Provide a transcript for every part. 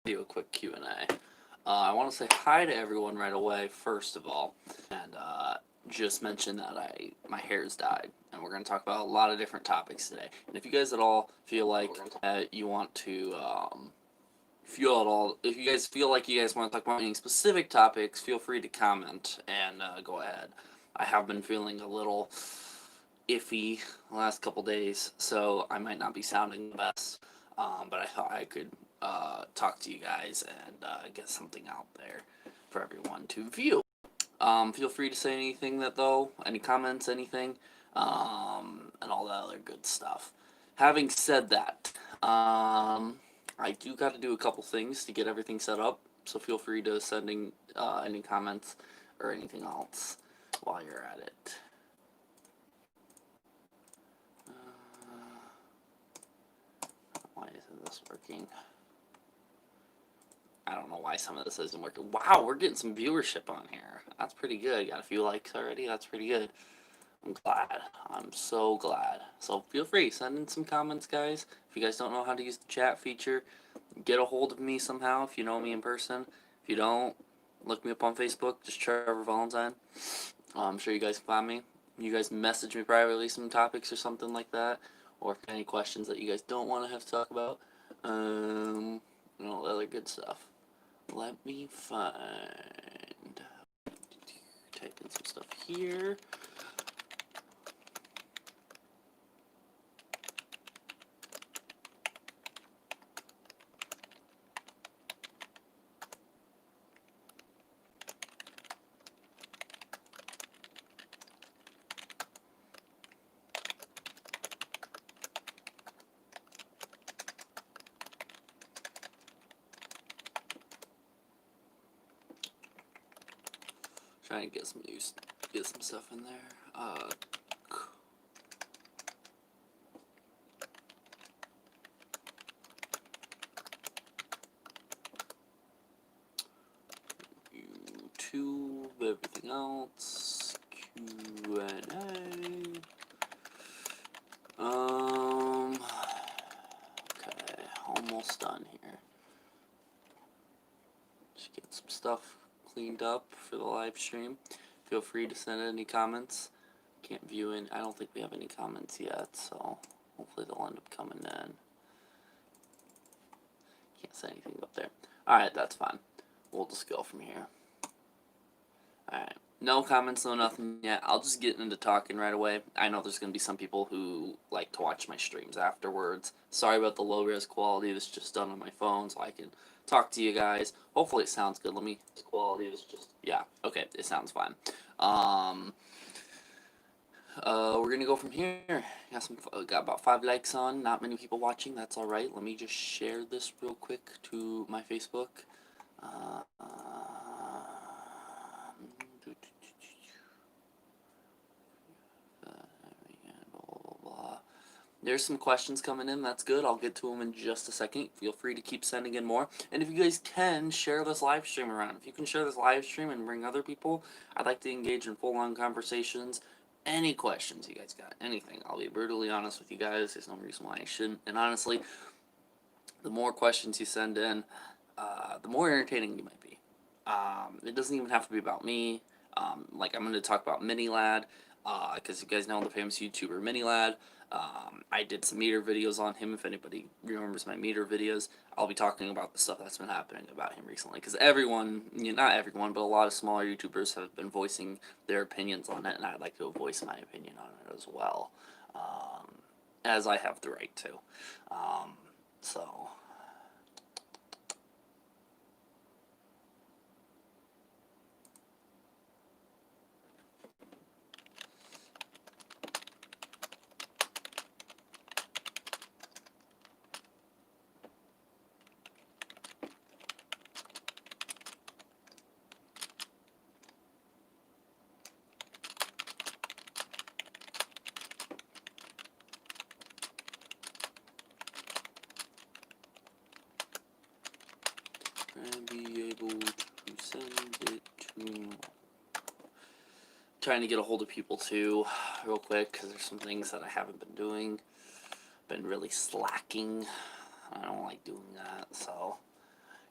do a quick Q&A. I want to say hi to everyone right away, first of all, and just mention that my hair's dyed, and we're going to talk about a lot of different topics today. And if you guys at all feel like you want to, if you guys feel like you guys want to talk about any specific topics, feel free to comment and go ahead. I have been feeling a little iffy the last couple days, so I might not be sounding the best, but I thought I could talk to you guys and get something out there for everyone to view. Feel free to say anything any comments, anything, and all that other good stuff. Having said that, I do got to do a couple things to get everything set up, so feel free to send any comments or anything else while you're at it. Why isn't this working? I don't know why some of this isn't working. Wow, we're getting some viewership on here. That's pretty good. Got a few likes already. That's pretty good. I'm glad. I'm so glad. So feel free, send in some comments, guys. If you guys don't know how to use the chat feature, get a hold of me somehow if you know me in person. If you don't, look me up on Facebook, just Trevor Valentine. I'm sure you guys can find me. You guys message me privately some topics or something like that, or any questions that you guys don't want to have to talk about. All the other good stuff. Let me find. Type in some stuff here. Trying to get some stuff in there. YouTube, everything else, QnA. Okay, almost done here. Just get some stuff cleaned up for the live stream. Feel free to send any comments. Can't view in. I don't think we have any comments yet, so hopefully they'll end up coming in. Can't say anything up there. Alright, that's fine. We'll just go from here. Alright. No comments, no nothing yet. I'll just get into talking right away. I know there's going to be some people who like to watch my streams afterwards. Sorry about the low-res quality. This is just done on my phone so I can talk to you guys. Hopefully it sounds good. Quality is just, yeah, okay, it sounds fine. We're going to go from here. Got about 5 likes on. Not many people watching. That's alright. Let me just share this real quick to my Facebook. There's some questions coming in. That's good. I'll get to them in just a second. Feel free to keep sending in more. And if you guys can, share this live stream around. If you can share this live stream and bring other people, I'd like to engage in full-on conversations. Any questions you guys got, anything. I'll be brutally honest with you guys. There's no reason why I shouldn't. And honestly, the more questions you send in, the more entertaining you might be. It doesn't even have to be about me. Like, I'm going to talk about Mini Lad, because you guys know the famous YouTuber Mini Lad. I did some meter videos on him. If anybody remembers my meter videos, I'll be talking about the stuff that's been happening about him recently. Because everyone, not everyone, but a lot of smaller YouTubers have been voicing their opinions on it, and I'd like to voice my opinion on it as well, as I have the right to. So... and be able to send it to... Trying to get a hold of people too, real quick, because there's some things that I haven't been doing. Been really slacking. I don't like doing that, so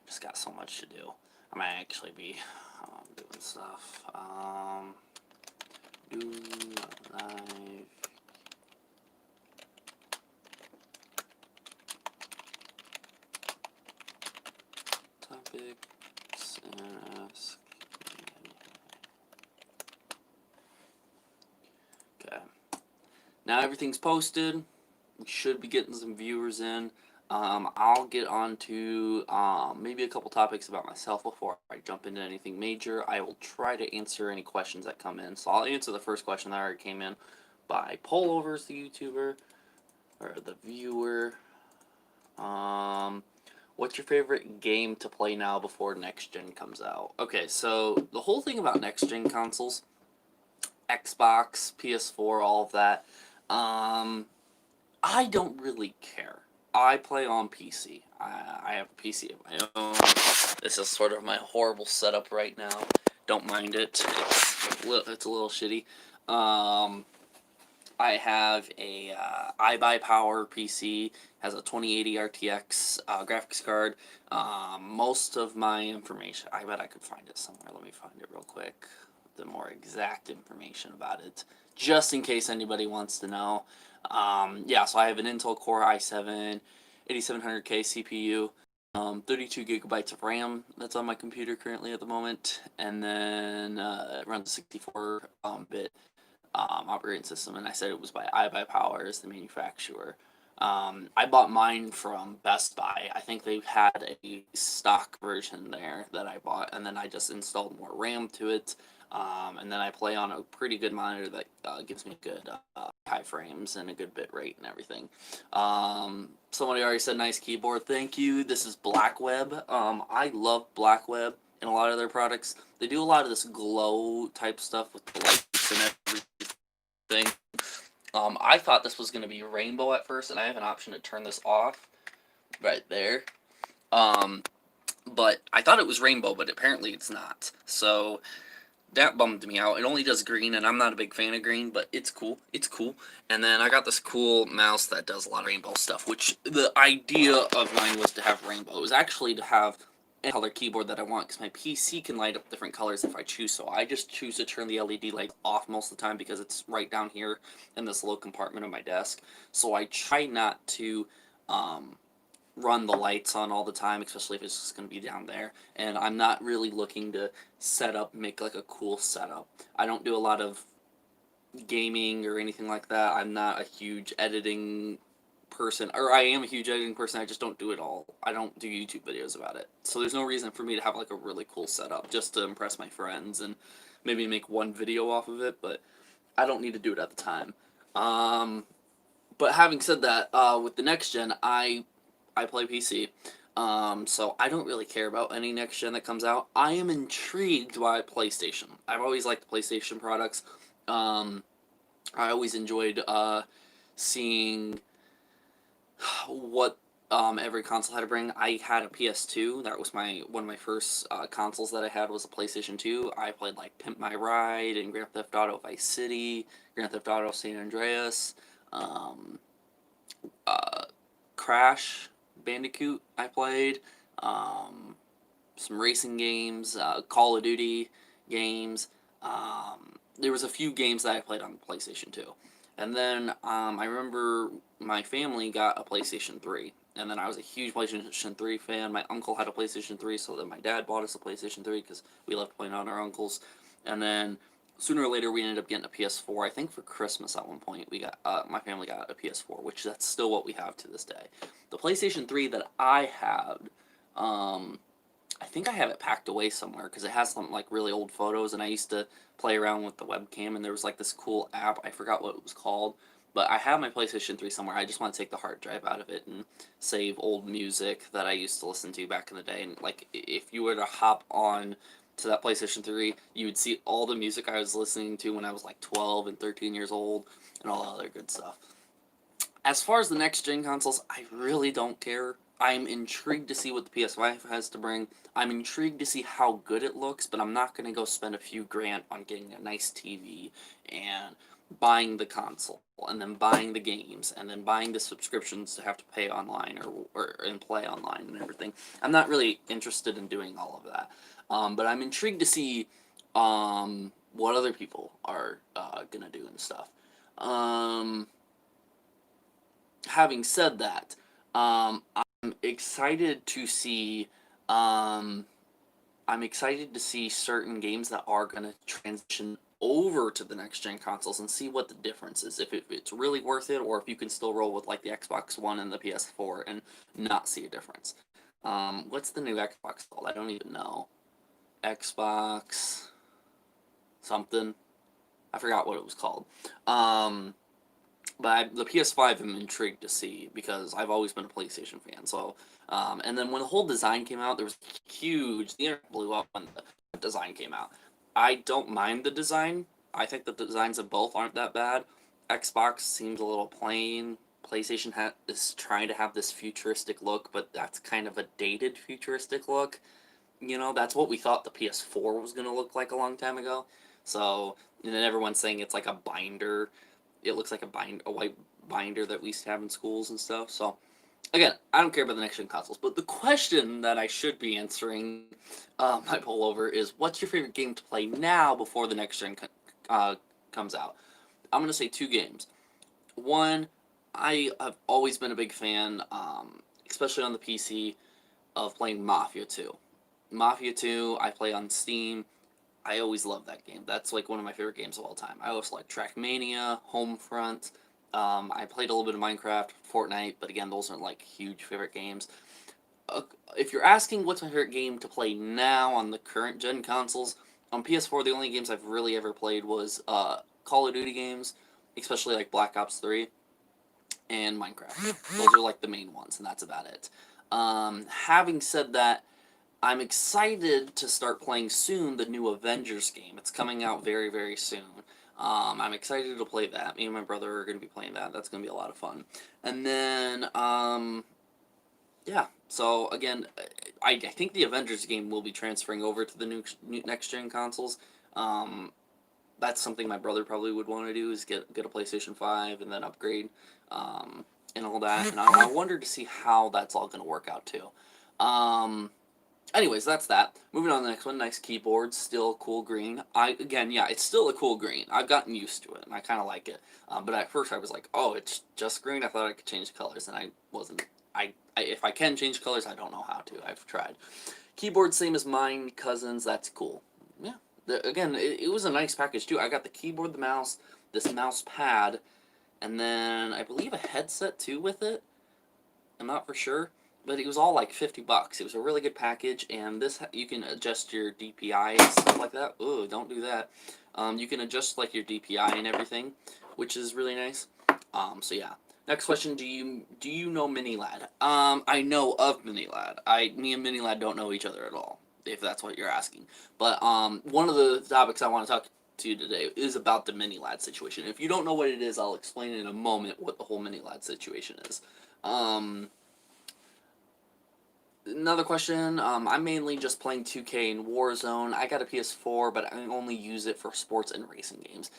just got so much to do. I might actually be doing stuff. Do live topics and ask. Okay. Now everything's posted. We should be getting some viewers in. I'll get on to maybe a couple topics about myself before I jump into anything major. I will try to answer any questions that come in. So I'll answer the first question that already came in by Pullovers, the YouTuber, or the viewer. What's your favorite game to play now before next gen comes out? Okay, so the whole thing about next gen consoles, Xbox, PS4, all of that, I don't really care. I play on PC. I have a PC of my own. This is sort of my horrible setup right now. Don't mind it. It's a little shitty. I have a iBuyPower PC. Has a 2080 RTX graphics card. Most of my information, I bet I could find it somewhere. Let me find it real quick. The more exact information about it, just in case anybody wants to know. Yeah, so I have an Intel Core i7 8700K CPU, 32 gigabytes of RAM that's on my computer currently at the moment, and then it runs a 64-bit operating system, and I said it was by iBuyPower as the manufacturer. I bought mine from Best Buy. I think they had a stock version there that I bought, and then I just installed more RAM to it. And then I play on a pretty good monitor that gives me good high frames and a good bit rate and everything. Somebody already said nice keyboard. Thank you. This is Blackweb. I love Blackweb and a lot of their products. They do a lot of this glow type stuff with the lights and everything. I thought this was going to be rainbow at first, and I have an option to turn this off right there. But I thought it was rainbow, but apparently it's not. So that bummed me out. It only does green, and I'm not a big fan of green, but it's cool. It's cool. And then I got this cool mouse that does a lot of rainbow stuff, which the idea of mine was to have rainbow. It was actually to have any color keyboard that I want, because my PC can light up different colors if I choose so. I just choose to turn the LED light off most of the time because it's right down here in this little compartment of my desk. So I try not to run the lights on all the time, especially if it's just going to be down there. And I'm not really looking to make like a cool setup. I don't do a lot of gaming or anything like that. I'm not a huge editing person, or I am a huge editing person, I just don't do it all. I don't do YouTube videos about it. So there's no reason for me to have like a really cool setup just to impress my friends and maybe make one video off of it, but I don't need to do it at the time. But having said that, with the next gen, I play PC, so I don't really care about any next gen that comes out. I am intrigued by PlayStation. I've always liked PlayStation products. I always enjoyed seeing what every console had to bring. I had a PS2. That was one of my first consoles that I had was a PlayStation 2. I played like Pimp My Ride and Grand Theft Auto Vice City, Grand Theft Auto San Andreas, Crash Bandicoot I played, some racing games, Call of Duty games. There was a few games that I played on the PlayStation 2. And then I remember my family got a PlayStation 3. And then I was a huge PlayStation 3 fan. My uncle had a PlayStation 3, so then my dad bought us a PlayStation 3 because we loved playing on our uncles. And then sooner or later we ended up getting a PS4. I think for Christmas at one point we got my family got a PS4, which that's still what we have to this day. The PlayStation 3 that I had, I think I have it packed away somewhere because it has some like really old photos, and I used to play around with the webcam, and there was like this cool app, I forgot what it was called, but I have my PlayStation 3 somewhere. I just want to take the hard drive out of it and save old music that I used to listen to back in the day. And like if you were to hop on to that PlayStation 3, you would see all the music I was listening to when I was like 12 and 13 years old and all that other good stuff. As far as the next gen consoles, I really don't care. I'm intrigued to see what the PS5 has to bring. I'm intrigued to see how good it looks, but I'm not going to go spend a few grand on getting a nice TV and buying the console and then buying the games and then buying the subscriptions to have to pay online or and play online and everything. I'm not really interested in doing all of that. But I'm intrigued to see what other people are gonna do and stuff. Um, Having said that, I'm excited to see um, I'm excited to see certain games that are going to transition over to the next gen consoles and see what the difference is. If it's really worth it, or if you can still roll with like the Xbox One and the PS4 and not see a difference. What's the new Xbox called? I don't even know. Xbox something. I forgot what it was called. But the PS5 I'm intrigued to see because I've always been a PlayStation fan. So, and then when the whole design came out, there was huge. The internet blew up when the design came out. I don't mind the design. I think the designs of both aren't that bad. Xbox seems a little plain. PlayStation is trying to have this futuristic look, but that's kind of a dated futuristic look. You know, that's what we thought the PS4 was going to look like a long time ago. So, and then everyone's saying it's like a binder. It looks like a white binder that we used to have in schools and stuff. So, again, I don't care about the next gen consoles, but the question that I should be answering my poll over is, what's your favorite game to play now before the next gen comes out? I'm gonna say two games. One, I have always been a big fan, especially on the PC, of playing Mafia 2. Mafia 2, I play on Steam. I always love that game. That's like one of my favorite games of all time. I also like Trackmania, Homefront. I played a little bit of Minecraft, Fortnite, but again, those aren't like huge favorite games. If you're asking what's my favorite game to play now on the current gen consoles, on PS4, the only games I've really ever played was Call of Duty games, especially like Black Ops 3 and Minecraft. Those are like the main ones, and that's about it. Having said that, I'm excited to start playing soon the new Avengers game. It's coming out very, very soon. I'm excited to play that. Me and my brother are going to be playing that. That's going to be a lot of fun. And then, yeah. So, again, I think the Avengers game will be transferring over to the new next-gen consoles. That's something my brother probably would want to do, is get a PlayStation 5 and then upgrade and all that. And I wonder to see how that's all going to work out, too. Anyways, that's that. Moving on to the next one. Nice keyboard, still cool green. Yeah, it's still a cool green. I've gotten used to it, and I kind of like it. But at first, I was like, oh, it's just green. I thought I could change the colors, and I wasn't. If I can change colors, I don't know how to. I've tried. Keyboard same as mine, cousins. That's cool. Yeah. Again, it was a nice package too. I got the keyboard, the mouse, this mouse pad, and then I believe a headset too with it. I'm not for sure, but it was all like $50. It was a really good package, and this you can adjust your DPI and stuff like that. Ooh, don't do that. You can adjust like your DPI and everything, which is really nice. So yeah. Next question: Do you know Minilad? I know of Minilad. Me and Minilad don't know each other at all, if that's what you're asking. But one of the topics I want to talk to you today is about the Minilad situation. If you don't know what it is, I'll explain in a moment what the whole Minilad situation is. Another question, I'm mainly just playing 2K and Warzone. I got a PS4, but I only use it for sports and racing games.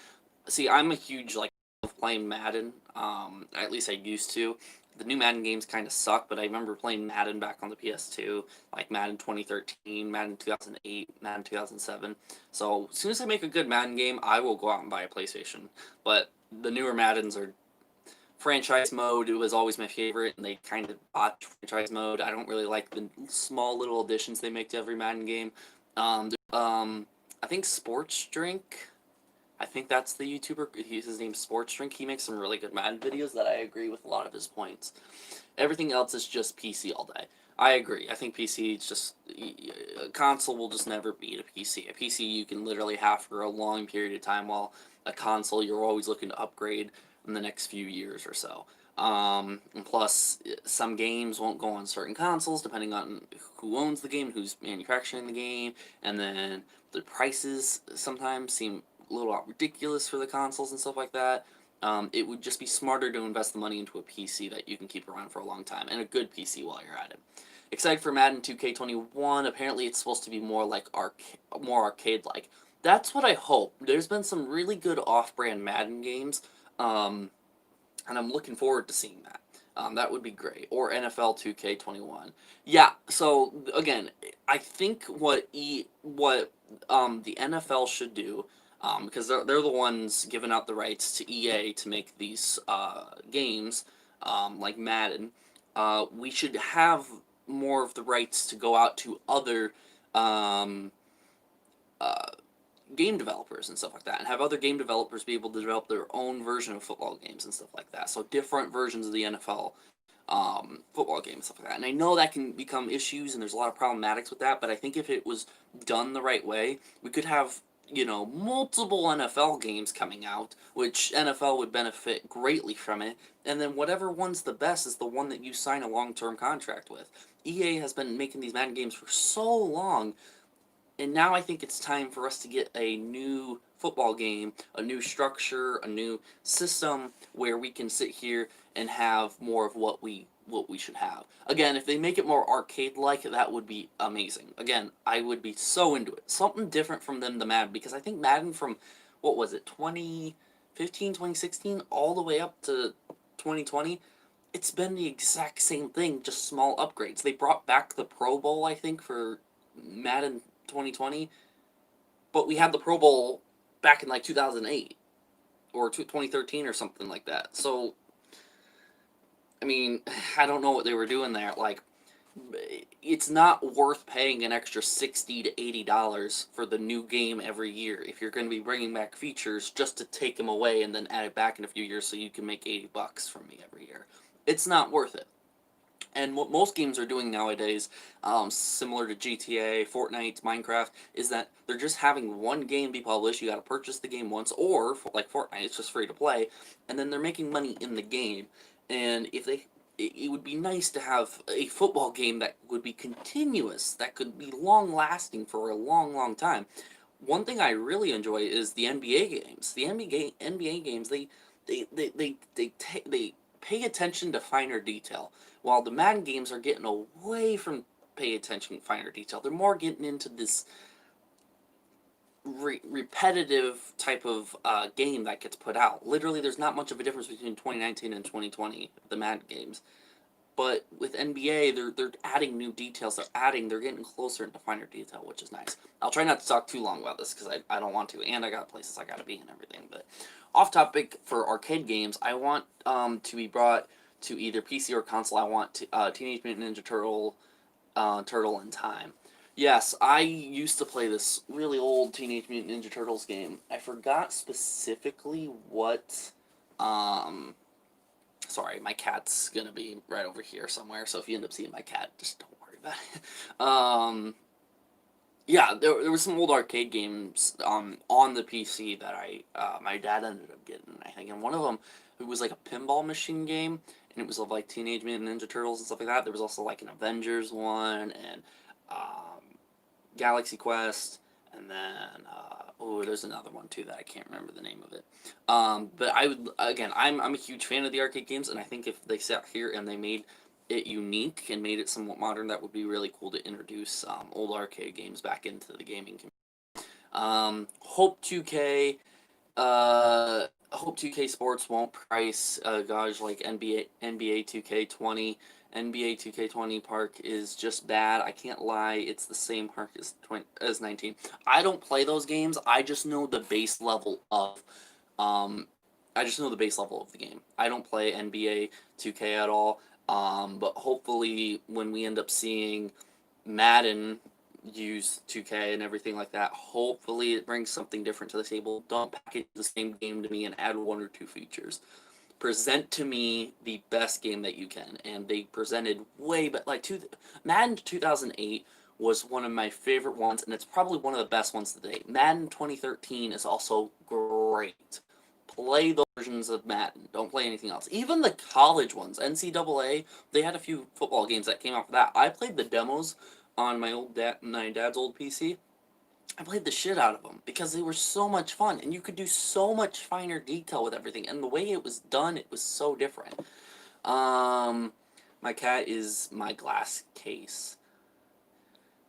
See, I'm a huge, like, of playing Madden. At least I used to. The new Madden games kind of suck, but I remember playing Madden back on the PS2, like Madden 2013, Madden 2008, Madden 2007. So, as soon as I make a good Madden game, I will go out and buy a PlayStation. But the newer Maddens are franchise mode. It was always my favorite, and they kind of botched franchise mode. I don't really like the small little additions they make to every Madden game. I think Sports Drink. I think that's the YouTuber. His name's Sports Drink. He makes some really good Madden videos that I agree with a lot of his points. Everything else is just PC all day. I agree. I think PC is just a console will just never beat a PC. A PC you can literally have for a long period of time, while a console you're always looking to upgrade in the next few years or so. And plus, some games won't go on certain consoles depending on who owns the game, who's manufacturing the game, and then the prices sometimes seem a little ridiculous for the consoles and stuff like that. It would just be smarter to invest the money into a PC that you can keep around for a long time, and a good PC while you're at it. Excited for Madden 2K21. Apparently, it's supposed to be more like more arcade-like. That's what I hope. There's been some really good off-brand Madden games, um, and I'm looking forward to seeing that. That would be great. Or NFL 2K21. Yeah. So again, I think what the NFL should do, because they're the ones giving out the rights to EA to make these games, like Madden. We should have more of the rights to go out to other um, uh, game developers and stuff like that, and have other game developers be able to develop their own version of football games and stuff like that. So different versions of the NFL football games, stuff like that. And I know that can become issues, and there's a lot of problematics with that. But I think if it was done the right way, we could have multiple NFL games coming out, which NFL would benefit greatly from it. And then whatever one's the best is the one that you sign a long-term contract with. EA has been making these Madden games for so long, and now I think it's time for us to get a new football game, a new structure, a new system where we can sit here and have more of what we should have. Again, if they make it more arcade-like, that would be amazing. Again, I would be so into it. Something different from them, the Madden, because I think Madden from, what was it, 2015, 2016, all the way up to 2020, it's been the exact same thing, just small upgrades. They brought back the Pro Bowl, I think, for Madden 2020, but we had the Pro Bowl back in like 2008 or 2013 or something like that. So, I mean, I don't know what they were doing there. Like, it's not worth paying an extra $60 to $80 for the new game every year if you're going to be bringing back features just to take them away and then add it back in a few years so you can make $80 from me every year. It's not worth it. And what most games are doing nowadays, similar to GTA, Fortnite, Minecraft, is that they're just having one game be published. You got to purchase the game once, or like Fortnite, it's just free to play, and then they're making money in the game. And if they, it would be nice to have a football game that would be continuous, that could be long lasting for a long, long time. One thing I really enjoy is the NBA games. The NBA games, they pay attention to finer detail, while the Madden games are getting away from pay attention to finer detail. They're more getting into this repetitive type of game that gets put out. Literally, there's not much of a difference between 2019 and 2020, the Madden games. But with NBA, they're adding new details. They're getting closer into finer detail, which is nice. I'll try not to talk too long about this because I don't want to, and I got places I gotta be and everything. But off topic, for arcade games, I want to be brought to either PC or console. I want Teenage Mutant Ninja Turtle in Time. Yes, I used to play this really old Teenage Mutant Ninja Turtles game. I forgot specifically what sorry, my cat's gonna be right over here somewhere, so if you end up seeing my cat, just don't worry about it. Yeah, there were some old arcade games on the PC that my dad ended up getting, I think, and one of them, it was like a pinball machine game, and it was of like Teenage Mutant Ninja Turtles and stuff like that. There was also like an Avengers one, and Galaxy Quest, and then there's another one too that I can't remember the name of it. But I would, again, I'm a huge fan of the arcade games, and I think if they sat here and they made it unique and made it somewhat modern, that would be really cool to introduce old arcade games back into the gaming community. Hope 2K, Hope 2K Sports won't price gosh like NBA 2K20. NBA 2K20 park is just bad. I can't lie, it's the same park as 19. I don't play those games. I just know the base level of the game. I don't play NBA 2K at all. But hopefully when we end up seeing Madden use 2K and everything like that, hopefully it brings something different to the table. Don't package the same game to me and add one or two features. Present to me the best game that you can, and they presented Madden 2008 was one of my favorite ones, and it's probably one of the best ones today. Madden 2013 is also great. Play those versions of Madden. Don't play anything else. Even the college ones, NCAA, they had a few football games that came out for that. I played the demos on my dad's old PC. I played the shit out of them because they were so much fun, and you could do so much finer detail with everything, and the way it was done, it was so different. My cat is my glass case.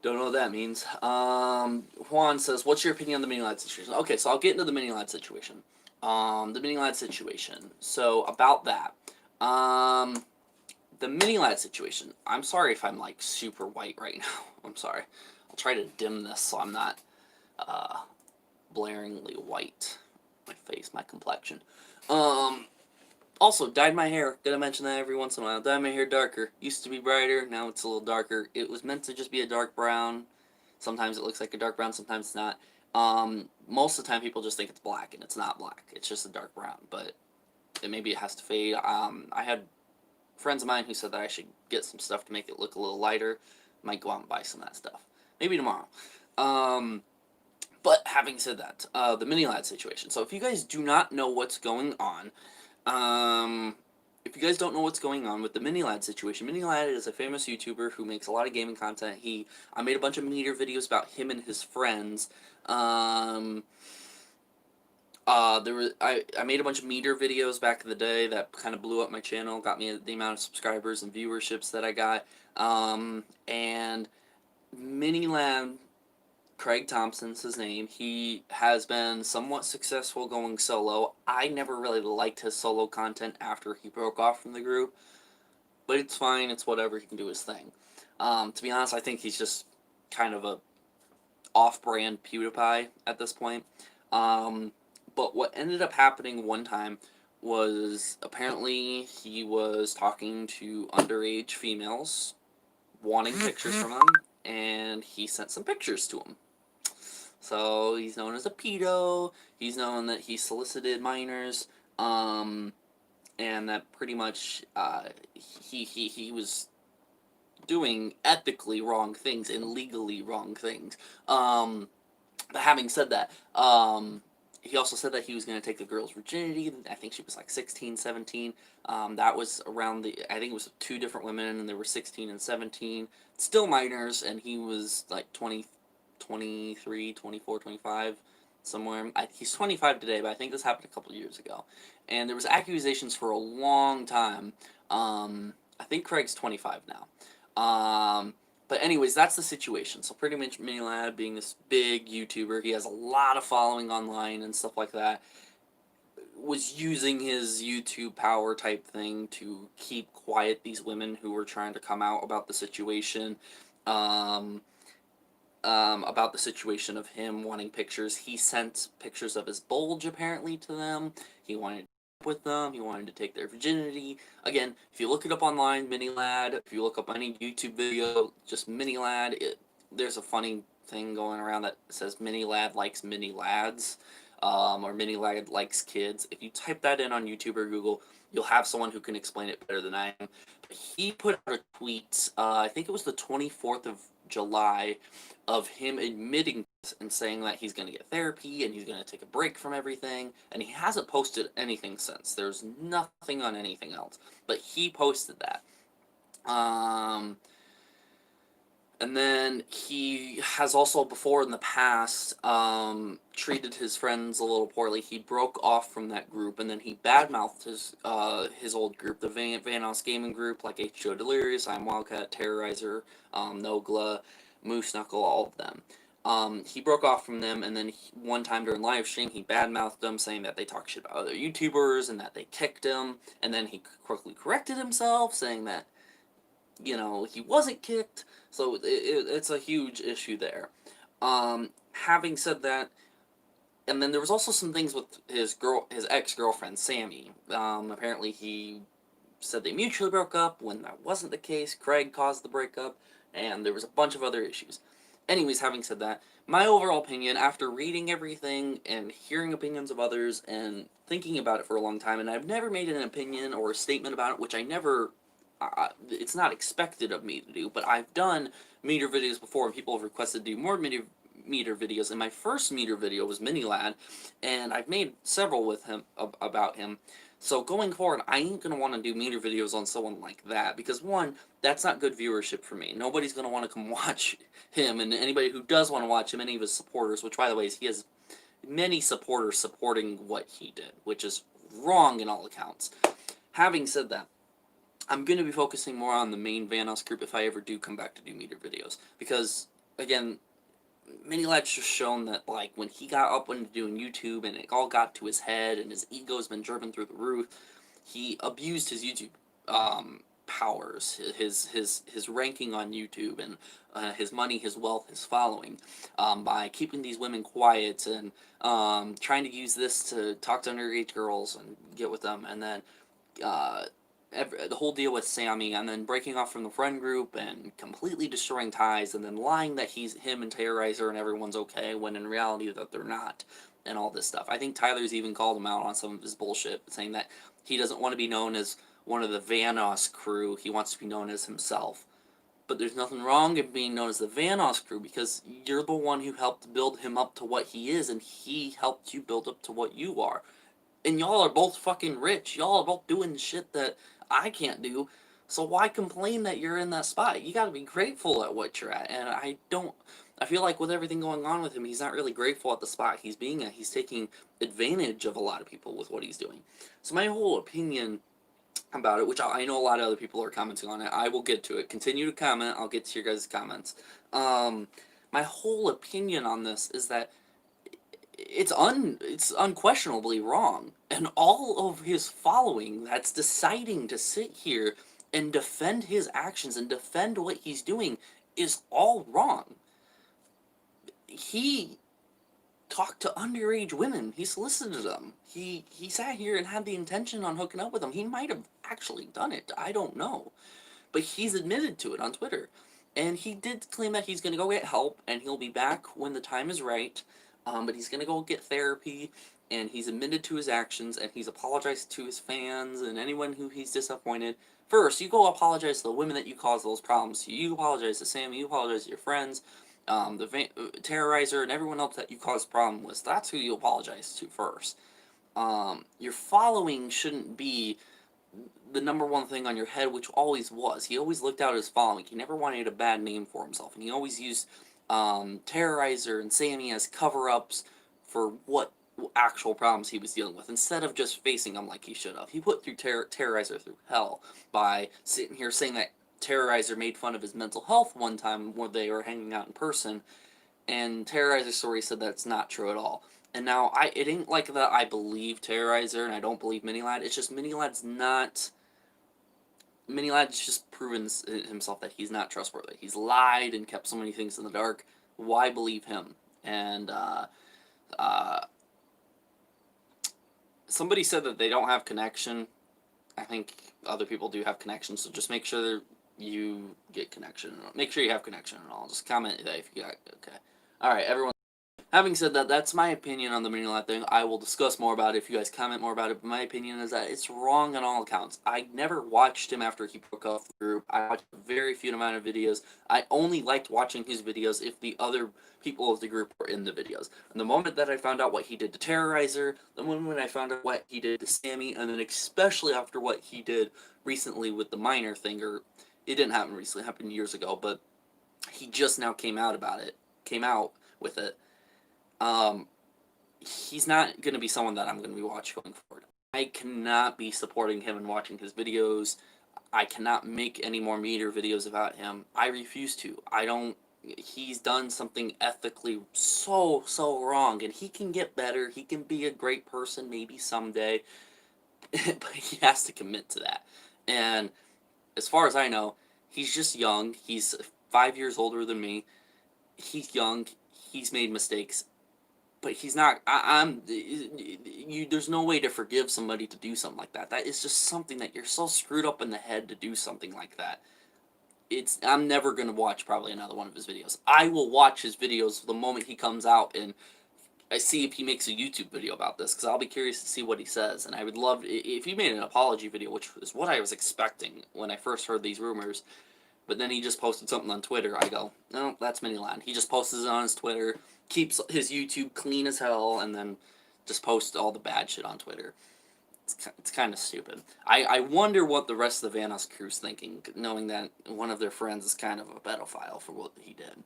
Don't know what that means. Juan says, "What's your opinion on the mini lad situation?" Okay, so I'll get into the mini lad situation. The mini lad situation. So about that, the mini lad situation. I'm sorry if I'm like super white right now. I'm sorry. I'll try to dim this so I'm not blaringly white. My face, my complexion. Also, dyed my hair. Gonna mention that every once in a while. Dyed my hair darker. Used to be brighter, now it's a little darker. It was meant to just be a dark brown. Sometimes it looks like a dark brown, sometimes it's not. Most of the time people just think it's black, and it's not black. It's just a dark brown, but maybe it has to fade. I had friends of mine who said that I should get some stuff to make it look a little lighter. Might go out and buy some of that stuff. Maybe tomorrow. But having said that, the mini lad situation. So if you guys do not know what's going on, if you guys don't know what's going on with the Mini Lad situation, Mini Lad is a famous YouTuber who makes a lot of gaming content. I made a bunch of meter videos about him and his friends. I made a bunch of meter videos back in the day that kind of blew up my channel, got me the amount of subscribers and viewerships that I got. And Mini Lad, Craig Thompson's his name. He has been somewhat successful going solo. I never really liked his solo content after he broke off from the group, but it's fine. It's whatever. He can do his thing. To be honest, I think he's just kind of a off-brand PewDiePie at this point. But what ended up happening one time was apparently he was talking to underage females, wanting pictures from them, and he sent some pictures to them. So he's known as a pedo. He's known that he solicited minors, and that pretty much he was doing ethically wrong things and legally wrong things. But having said that, he also said that he was going to take the girl's virginity. I think she was like 16, 17. That was around I think it was 2 different women, and they were 16 and 17. Still minors, and he was like 23, 24, 25, somewhere. He's 25 today, but I think this happened a couple years ago. And there was accusations for a long time. I think Craig's 25 now. But anyways, that's the situation. So pretty much Mini Lad being this big YouTuber, he has a lot of following online and stuff like that, was using his YouTube power type thing to keep quiet these women who were trying to come out about the situation. About the situation of him wanting pictures. He sent pictures of his bulge, apparently, to them. He wanted to with them. He wanted to take their virginity. Again, if you look it up online, Mini Lad, if you look up any YouTube video, just Mini Lad, there's a funny thing going around that says Mini Lad likes mini lads, or Mini Lad likes kids. If you type that in on YouTube or Google, you'll have someone who can explain it better than I am. But he put out a tweet, I think it was the 24th of July, of him admitting this and saying that he's going to get therapy and he's going to take a break from everything, and he hasn't posted anything since. There's nothing on anything else, but he posted that. And then he has also before in the past treated his friends a little poorly. He broke off from that group, and then he badmouthed his old group, the Vanos Gaming group, like H2O Delirious, I'm Wildcat, Terrorizer, Nogla, Moose Knuckle, all of them. He broke off from them, and then one time during live stream, he badmouthed them, saying that they talk shit about other YouTubers and that they kicked him. And then he quickly corrected himself, saying that, you know, he wasn't kicked. So it's a huge issue there. Having said that, and then there was also some things with his ex-girlfriend, Sammy. Apparently he said they mutually broke up when that wasn't the case. Craig caused the breakup, and there was a bunch of other issues. Anyways, having said that, my overall opinion, after reading everything and hearing opinions of others and thinking about it for a long time, and I've never made an opinion or a statement about it, which I never, it's not expected of me to do, but I've done meter videos before, and people have requested to do more meter videos, and my first meter video was Mini Lad, and I've made several with him, about him. So going forward, I ain't going to want to do meter videos on someone like that, because one, that's not good viewership for me. Nobody's going to want to come watch him, and anybody who does want to watch him, any of his supporters, which by the way, he has many supporters supporting what he did, which is wrong in all accounts. Having said that, I'm going to be focusing more on the main Vanos group if I ever do come back to do meter videos, because again, Mini Lad's just shown that, like, when he got up into doing YouTube and it all got to his head and his ego's been driven through the roof, he abused his YouTube powers, his ranking on YouTube, and his money, his wealth, his following, by keeping these women quiet and trying to use this to talk to underage girls and get with them, and then uh, the whole deal with Sammy, and then breaking off from the friend group and completely destroying ties, and then lying that him and Terrorizer and everyone's okay when in reality that they're not, and all this stuff. I think Tyler's even called him out on some of his bullshit, saying that he doesn't want to be known as one of the Vanoss crew. He wants to be known as himself. But there's nothing wrong in being known as the Vanoss crew, because you're the one who helped build him up to what he is, and he helped you build up to what you are. And y'all are both fucking rich. Y'all are both doing shit that I can't do. So why complain that you're in that spot? You gotta be grateful at what you're at. And I feel like with everything going on with him, he's not really grateful at the spot he's being at. He's taking advantage of a lot of people with what he's doing. So my whole opinion about it, which I know a lot of other people are commenting on it, I will get to it. Continue to comment. I'll get to your guys' comments. My whole opinion on this is that it's unquestionably wrong, and all of his following that's deciding to sit here and defend his actions and defend what he's doing is all wrong. He talked to underage women. He solicited them. He sat here and had the intention on hooking up with them. He might have actually done it. I don't know. But he's admitted to it on Twitter. And he did claim that he's going to go get help, and he'll be back when the time is right. But he's going to go get therapy, and he's admitted to his actions, and he's apologized to his fans and anyone who he's disappointed. First, you go apologize to the women that you caused those problems to. You apologize to Sammy, you apologize to your friends, Terrorizer, and everyone else that you caused problem with. That's who you apologize to first. Your following shouldn't be the number one thing on your head, which always was. He always looked out his following. He never wanted a bad name for himself, and he always used Terrorizer and Sammy as cover-ups for what actual problems he was dealing with, instead of just facing them like he should have. He put Terrorizer through hell by sitting here saying that Terrorizer made fun of his mental health one time when they were hanging out in person, and Terrorizer's story said that's not true at all. And now, it ain't like that I believe Terrorizer and I don't believe Minilad. It's just Minilad's just proven himself that he's not trustworthy. He's lied and kept so many things in the dark. Why believe him? And somebody said that they don't have connection. I think other people do have connection, so just make sure you get connection. Make sure you have connection and all. Just comment that if you got, okay. Alright, everyone. Having said that, that's my opinion on the Minilad thing. I will discuss more about it if you guys comment more about it, but my opinion is that it's wrong on all accounts. I never watched him after he broke off the group. I watched a very few amount of videos. I only liked watching his videos if the other people of the group were in the videos. And the moment that I found out what he did to Terrorizer, the moment I found out what he did to Sammy, and then especially after what he did recently with the minor thing, or it didn't happen recently, it happened years ago, but he just now came out with it. He's not going to be someone that I'm going to be watching going forward. I cannot be supporting him and watching his videos. I cannot make any more meter videos about him. I refuse to. He's done something ethically so wrong, and he can get better. He can be a great person maybe someday, but he has to commit to that. And as far as I know, he's just young. He's 5 years older than me. He's young. He's made mistakes. But he's not, there's no way to forgive somebody to do something like that. That is just something that you're so screwed up in the head to do something like that. I'm never going to watch probably another one of his videos. I will watch his videos the moment he comes out and I see if he makes a YouTube video about this, because I'll be curious to see what he says. And I would love, if he made an apology video, which is what I was expecting when I first heard these rumors, but then he just posted something on Twitter, I go, no, that's Minilad. He just posts it on his Twitter, keeps his YouTube clean as hell, and then just posts all the bad shit on Twitter. It's kind of stupid. I wonder what the rest of the Vanoss crew's thinking, knowing that one of their friends is kind of a pedophile for what he did.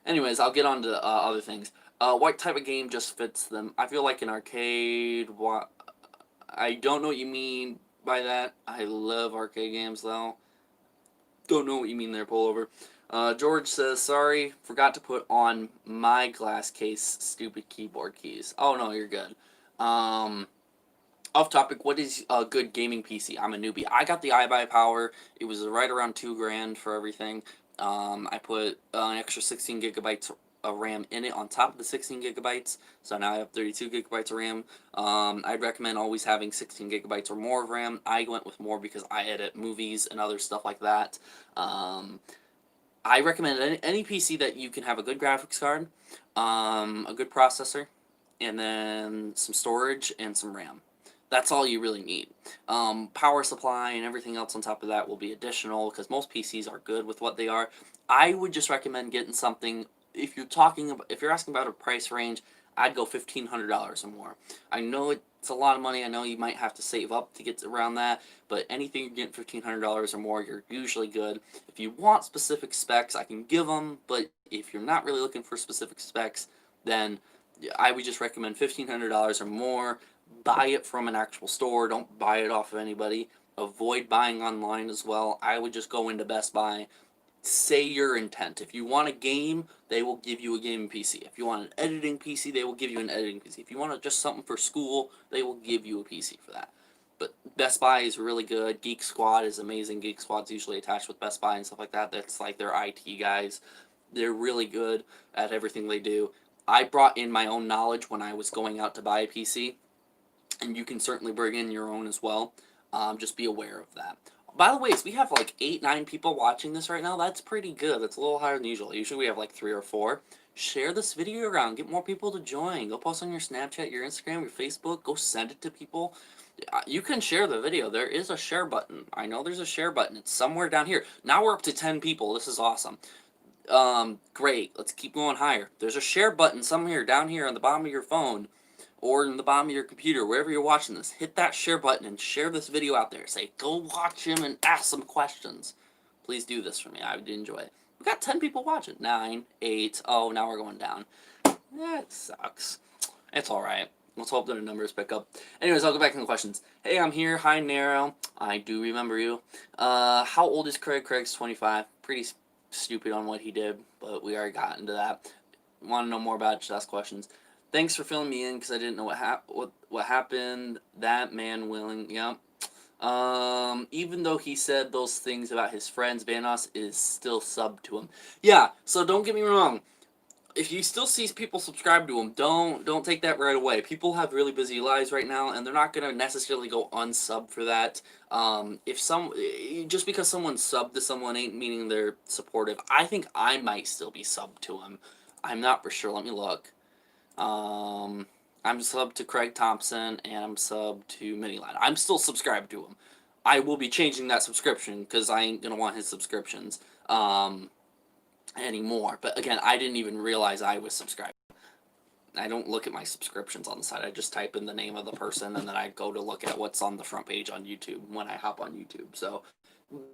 Anyways, I'll get on to other things. What type of game just fits them? I feel like an arcade. I don't know what you mean by that. I love arcade games, though. Don't know what you mean there, pullover. George says, sorry, forgot to put on my glass case stupid keyboard keys. Oh, no, you're good. Off topic, what is a good gaming PC? I'm a newbie. I got the iBuyPower. It was right around $2,000 for everything. I put an extra 16 gigabytes of RAM in it on top of the 16 gigabytes, so now I have 32 gigabytes of RAM. I'd recommend always having 16 gigabytes or more of RAM. I went with more because I edit movies and other stuff like that. I recommend any PC that you can have a good graphics card, a good processor, and then some storage and some RAM. That's all you really need. Power supply and everything else on top of that will be additional because most PCs are good with what they are. I would just recommend getting something. If you're asking about a price range, I'd go $1,500 or more. I know it's a lot of money. I know you might have to save up to get around that, but anything you're getting $1,500 or more, you're usually good. If you want specific specs, I can give them, but if you're not really looking for specific specs, then I would just recommend $1,500 or more. Buy it from an actual store. Don't buy it off of anybody. Avoid buying online as well. I would just go into Best Buy. Say your intent. If you want a game, they will give you a gaming PC. If you want an editing PC, they will give you an editing PC. If you want just something for school, they will give you a PC for that. But Best Buy is really good. Geek Squad is amazing. Geek Squad's usually attached with Best Buy and stuff like that. That's like their IT guys. They're really good at everything they do. I brought in my own knowledge when I was going out to buy a PC, and you can certainly bring in your own as well. Just be aware of that. By the way, we have like 8, 9 people watching this right now. That's pretty good. That's a little higher than usual. Usually we have like 3 or 4. Share this video around. Get more people to join. Go post on your Snapchat, your Instagram, your Facebook. Go send it to people. You can share the video. There is a share button. I know there's a share button. It's somewhere down here. Now we're up to 10 people. This is awesome. Great. Let's keep going higher. There's a share button somewhere down here on the bottom of your phone or in the bottom of your computer, wherever you're watching this. Hit that share button and share this video out there. Say, go watch him and ask some questions. Please do this for me. I would enjoy it. We got 10 people watching. 9, 8. Oh, now we're going down. That sucks. It's alright. Let's hope that the numbers pick up. Anyways, I'll go back to the questions. Hey, I'm here. Hi, Narrow. I do remember you. How old is Craig? Craig's 25. Pretty stupid on what he did, but we already got into that. Want to know more about it? Just ask questions. Thanks for filling me in because I didn't know what happened. That man willing, yeah. Even though he said those things about his friends, Vanos is still sub to him. Yeah, so don't get me wrong. If you still see people subscribe to him, don't take that right away. People have really busy lives right now, and they're not gonna necessarily go unsub for that. Just because someone subbed to someone ain't meaning they're supportive. I think I might still be subbed to him. I'm not for sure. Let me look. I'm subbed to Craig Thompson, and I'm subbed to Miniline. I'm still subscribed to him. I will be changing that subscription because I ain't gonna want his subscriptions anymore. But again, I didn't even realize I was subscribed. I don't look at my subscriptions on the side. I just type in the name of the person, and then I go to look at what's on the front page on YouTube when I hop on YouTube. So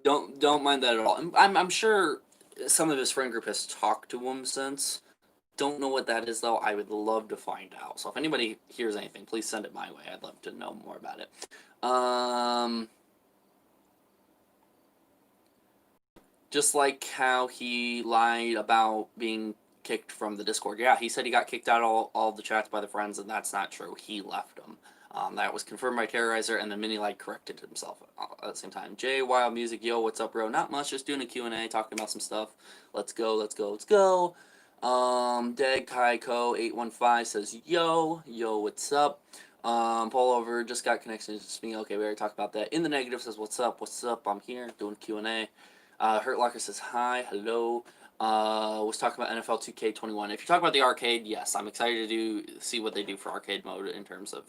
don't mind that at all. I'm sure some of his friend group has talked to him since. Don't know what that is, though. I would love to find out. So if anybody hears anything, please send it my way. I'd love to know more about it. Just like how he lied about being kicked from the Discord. Yeah, he said he got kicked out of all the chats by the friends, and that's not true. He left them. That was confirmed by Terrorizer, and then Minilight corrected himself at the same time. Jay, Wild Music, yo, what's up, bro? Not much, just doing a Q&A, talking about some stuff. Let's go, let's go, let's go. Deg Kaiko 815 says, yo, what's up? Pullover, just got connections to me. Okay, we already talked about that. In the Negative says, what's up, I'm here, doing Q&A. Hurt Locker says, hi, hello. Was talking about NFL 2K21. If you're talking about the arcade, yes, I'm excited to see what they do for arcade mode in terms of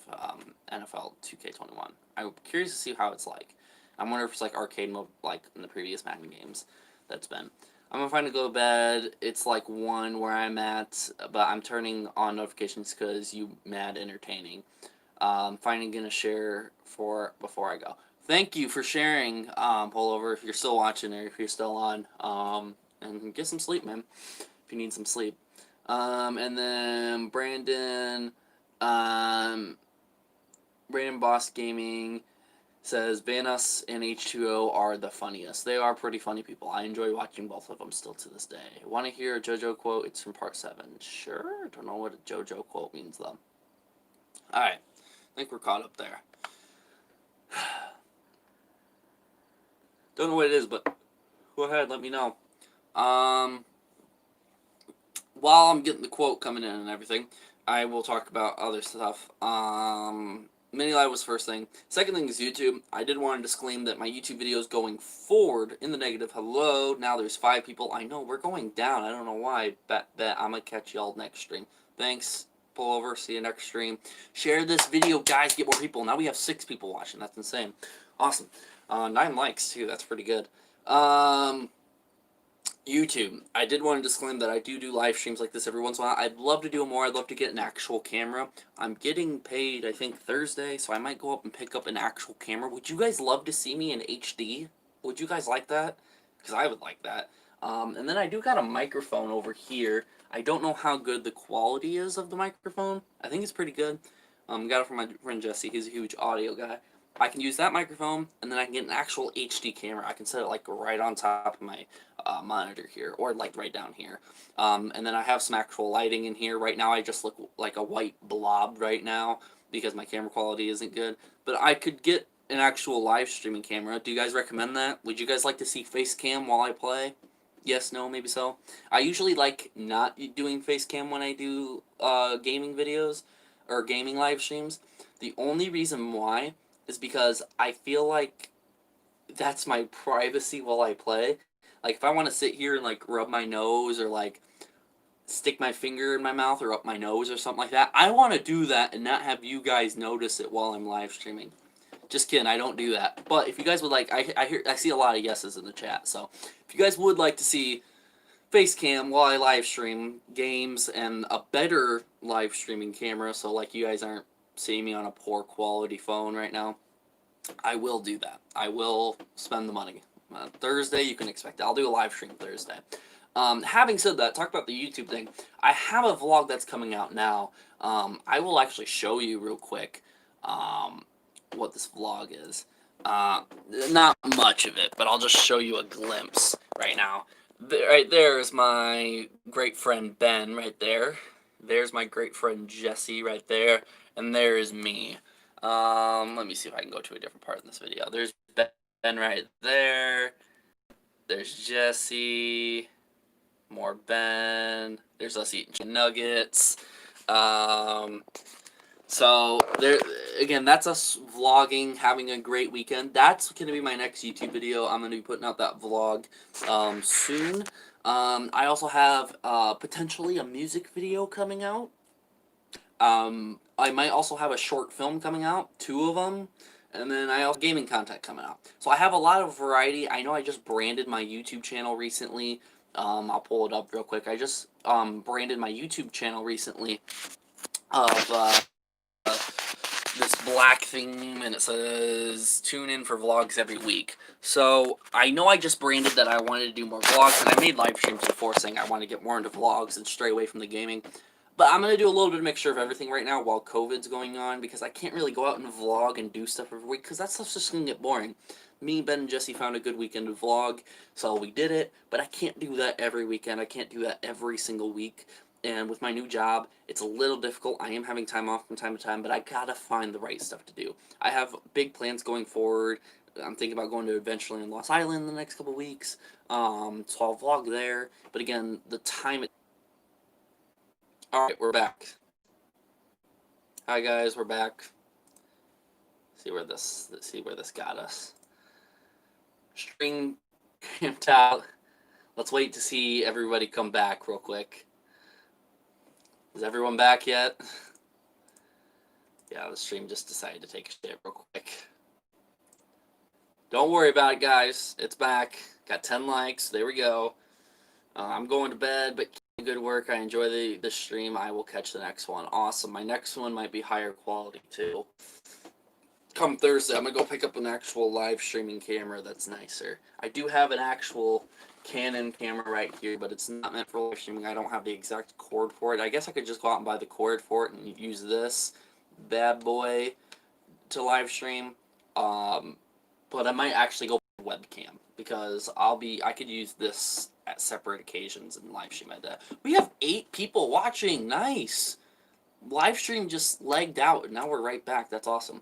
NFL 2K21. I'm curious to see how it's like. I wonder if it's like arcade mode like in the previous Madden games that's been. I'm gonna find to go to bed. It's like 1 where I'm at, but I'm turning on notifications because you mad entertaining. Finally gonna share before I go. Thank you for sharing, Pullover, if you're still watching or if you're still on. And get some sleep, man, if you need some sleep. And then Brandon Boss Gaming, Says Vanos and H2O are the funniest. They are pretty funny people. I enjoy watching both of them still to this day. Want to hear a JoJo quote? It's from part 7. Sure. Don't know what a JoJo quote means though. Alright. I think we're caught up there. Don't know what it is, but go ahead, let me know. While I'm getting the quote coming in and everything, I will talk about other stuff. Mini Live was first thing. Second thing is YouTube. I did want to disclaim that my YouTube videos going forward in the negative. Hello, now there's 5 people. I know, we're going down. I don't know why. Bet I'm going to catch y'all next stream. Thanks. Pull over. See you next stream. Share this video, guys. Get more people. Now we have 6 people watching. That's insane. Awesome. 9 likes, too. That's pretty good. YouTube. I did want to disclaim that I do live streams like this every once in a while. I'd love to do more. I'd love to get an actual camera. I'm getting paid, I think, Thursday, so I might go up and pick up an actual camera. Would you guys love to see me in HD? Would you guys like that? Because I would like that. And then I do got a microphone over here. I don't know how good the quality is of the microphone. I think it's pretty good. Got it from my friend Jesse. He's a huge audio guy. I can use that microphone, and then I can get an actual HD camera. I can set it like right on top of my monitor here, or like right down here. And then I have some actual lighting in here. Right now I just look like a white blob right now because my camera quality isn't good. But I could get an actual live streaming camera. Do you guys recommend that? Would you guys like to see face cam while I play? Yes, no, maybe so. I usually like not doing face cam when I do gaming videos or gaming live streams. The only reason why is because I feel like that's my privacy while I play. Like, if I want to sit here and, like, rub my nose or, like, stick my finger in my mouth or up my nose or something like that, I want to do that and not have you guys notice it while I'm live streaming. Just kidding, I don't do that. But if you guys would like, I see a lot of yeses in the chat, so if you guys would like to see face cam while I live stream games and a better live streaming camera, so like you guys aren't seeing me on a poor quality phone right now, I will do that. I will spend the money. Thursday, you can expect it. I'll do a live stream Thursday. Having said that, talk about the YouTube thing. I have a vlog that's coming out now. I will actually show you real quick what this vlog is. Not much of it, but I'll just show you a glimpse right now. Right there is my great friend Ben right there. There's my great friend Jesse right there. And there is me. Let me see if I can go to a different part in this video. There's Ben right there. There's Jesse. More Ben. There's us eating nuggets. So there again, that's us vlogging, having a great weekend. That's gonna be my next YouTube video. I'm gonna be putting out that vlog soon. I also have potentially a music video coming out. I might also have a short film coming out, 2 of them, and then I also have gaming content coming out. So I have a lot of variety. I know I just branded my YouTube channel recently. I'll pull it up real quick. I just branded my YouTube channel recently of this black theme, and it says tune in for vlogs every week. So I know I just branded that I wanted to do more vlogs, and I made live streams before saying I want to get more into vlogs and stray away from the gaming. But I'm going to do a little bit of mixture of everything right now while COVID's going on, because I can't really go out and vlog and do stuff every week, because that stuff's just going to get boring. Me, Ben, and Jesse found a good weekend to vlog, so we did it, but I can't do that every weekend. I can't do that every single week. And with my new job, it's a little difficult. I am having time off from time to time, but I gotta find the right stuff to do. I have big plans going forward. I'm thinking about going to Adventureland in Lost Island in the next couple weeks, so I'll vlog there. But again, the time... Alright, we're back. Hi guys, we're back. See where this got us. String camped out. Let's wait to see everybody come back real quick. Is everyone back yet? Yeah, the stream just decided to take a shit real quick. Don't worry about it, guys. It's back. Got 10 likes. There we go. I'm going to bed, but good work. I enjoy the stream. I will catch the next one. Awesome. My next one might be higher quality, too. Come Thursday, I'm going to go pick up an actual live streaming camera that's nicer. I do have an actual Canon camera right here, but it's not meant for live streaming. I don't have the exact cord for it. I guess I could just go out and buy the cord for it and use this bad boy to live stream. But I might actually go webcam because I could use this at separate occasions and live stream like that. We have 8 people watching. Nice. Live stream just lagged out and now we're right back. That's awesome.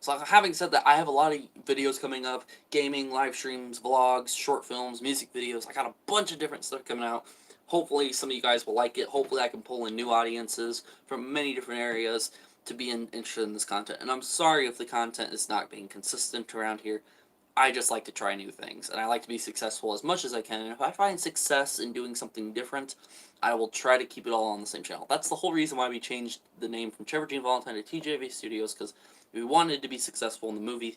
So having said that, I have a lot of videos coming up, gaming, live streams, vlogs, short films, music videos. I got a bunch of different stuff coming out. Hopefully some of you guys will like it. Hopefully I can pull in new audiences from many different areas to be interested in this content. And I'm sorry if the content is not being consistent around here. I just like to try new things, and I like to be successful as much as I can, and if I find success in doing something different, I will try to keep it all on the same channel. That's the whole reason why we changed the name from Trevor Gene Valentine to TJV Studios, because we wanted to be successful in the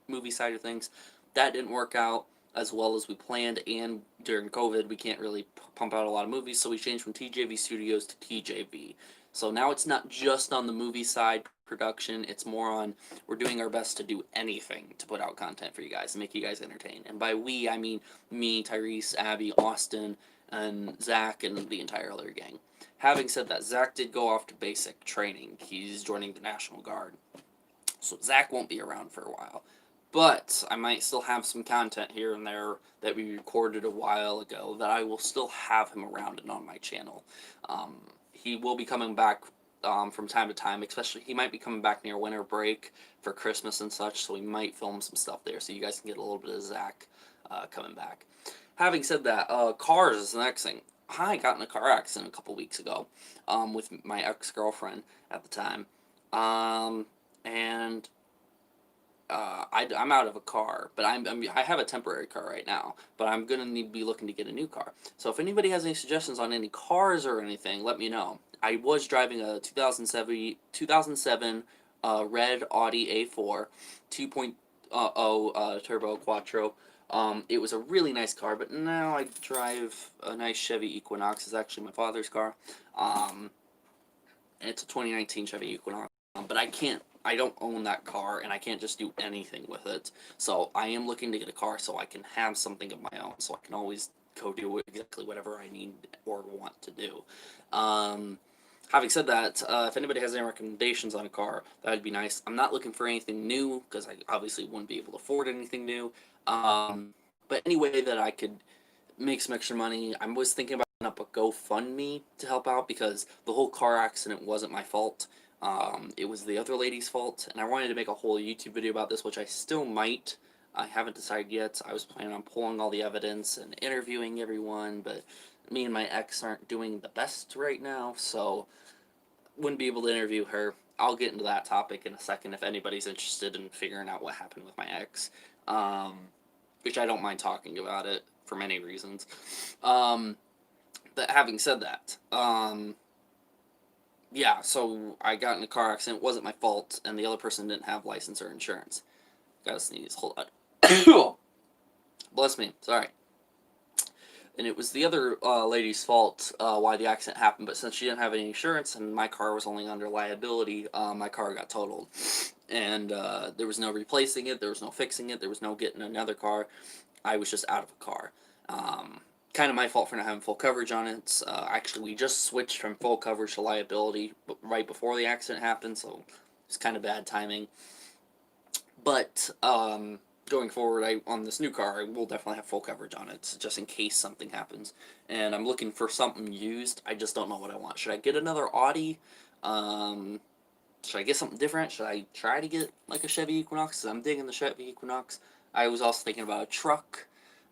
movie side of things. That didn't work out as well as we planned, and during COVID, we can't really pump out a lot of movies, so we changed from TJV Studios to TJV. So now it's not just on the movie side production, it's more on we're doing our best to do anything to put out content for you guys and make you guys entertained. And by we, I mean me, Tyrese, Abby, Austin, and Zach, and the entire other gang. Having said that, Zach did go off to basic training. He's joining the National Guard. So Zach won't be around for a while. But I might still have some content here and there that we recorded a while ago that I will still have him around and on my channel. He will be coming back from time to time, especially he might be coming back near winter break for Christmas and such, so we might film some stuff there so you guys can get a little bit of Zach coming back. Having said that, cars is the next thing. I got in a car accident a couple weeks ago with my ex-girlfriend at the time, and I'm out of a car, but I have a temporary car right now, but I'm going to be looking to get a new car. So if anybody has any suggestions on any cars or anything, let me know. I was driving a 2007 red Audi A4 2.0 turbo quattro. It was a really nice car, but now I drive a nice Chevy Equinox. It's actually my father's car. And it's a 2019 Chevy Equinox. But I don't own that car, and I can't just do anything with it. So I am looking to get a car so I can have something of my own, so I can always go do exactly whatever I need or want to do. Having said that, if anybody has any recommendations on a car, that would be nice. I'm not looking for anything new, because I obviously wouldn't be able to afford anything new. But any way that I could make some extra money, I was thinking about setting up a GoFundMe to help out, because the whole car accident wasn't my fault. It was the other lady's fault, and I wanted to make a whole YouTube video about this, which I still might. I haven't decided yet. I was planning on pulling all the evidence and interviewing everyone, but me and my ex aren't doing the best right now, so wouldn't be able to interview her. I'll get into that topic in a second if anybody's interested in figuring out what happened with my ex, which I don't mind talking about it for many reasons. But having said that, yeah, so I got in a car accident. It wasn't my fault, and the other person didn't have license or insurance. Gotta sneeze. Hold on. Bless me. Sorry. And it was the other lady's fault why the accident happened, but since she didn't have any insurance and my car was only under liability, my car got totaled. And there was no replacing it, there was no fixing it, there was no getting another car. I was just out of a car. Kind of my fault for not having full coverage on it. Actually, we just switched from full coverage to liability right before the accident happened, so it's kind of bad timing. But going forward, on this new car, I will definitely have full coverage on it, just in case something happens. And I'm looking for something used. I just don't know what I want. Should I get another Audi? Should I get something different? Should I try to get like a Chevy Equinox? 'Cause I'm digging the Chevy Equinox. I was also thinking about a truck.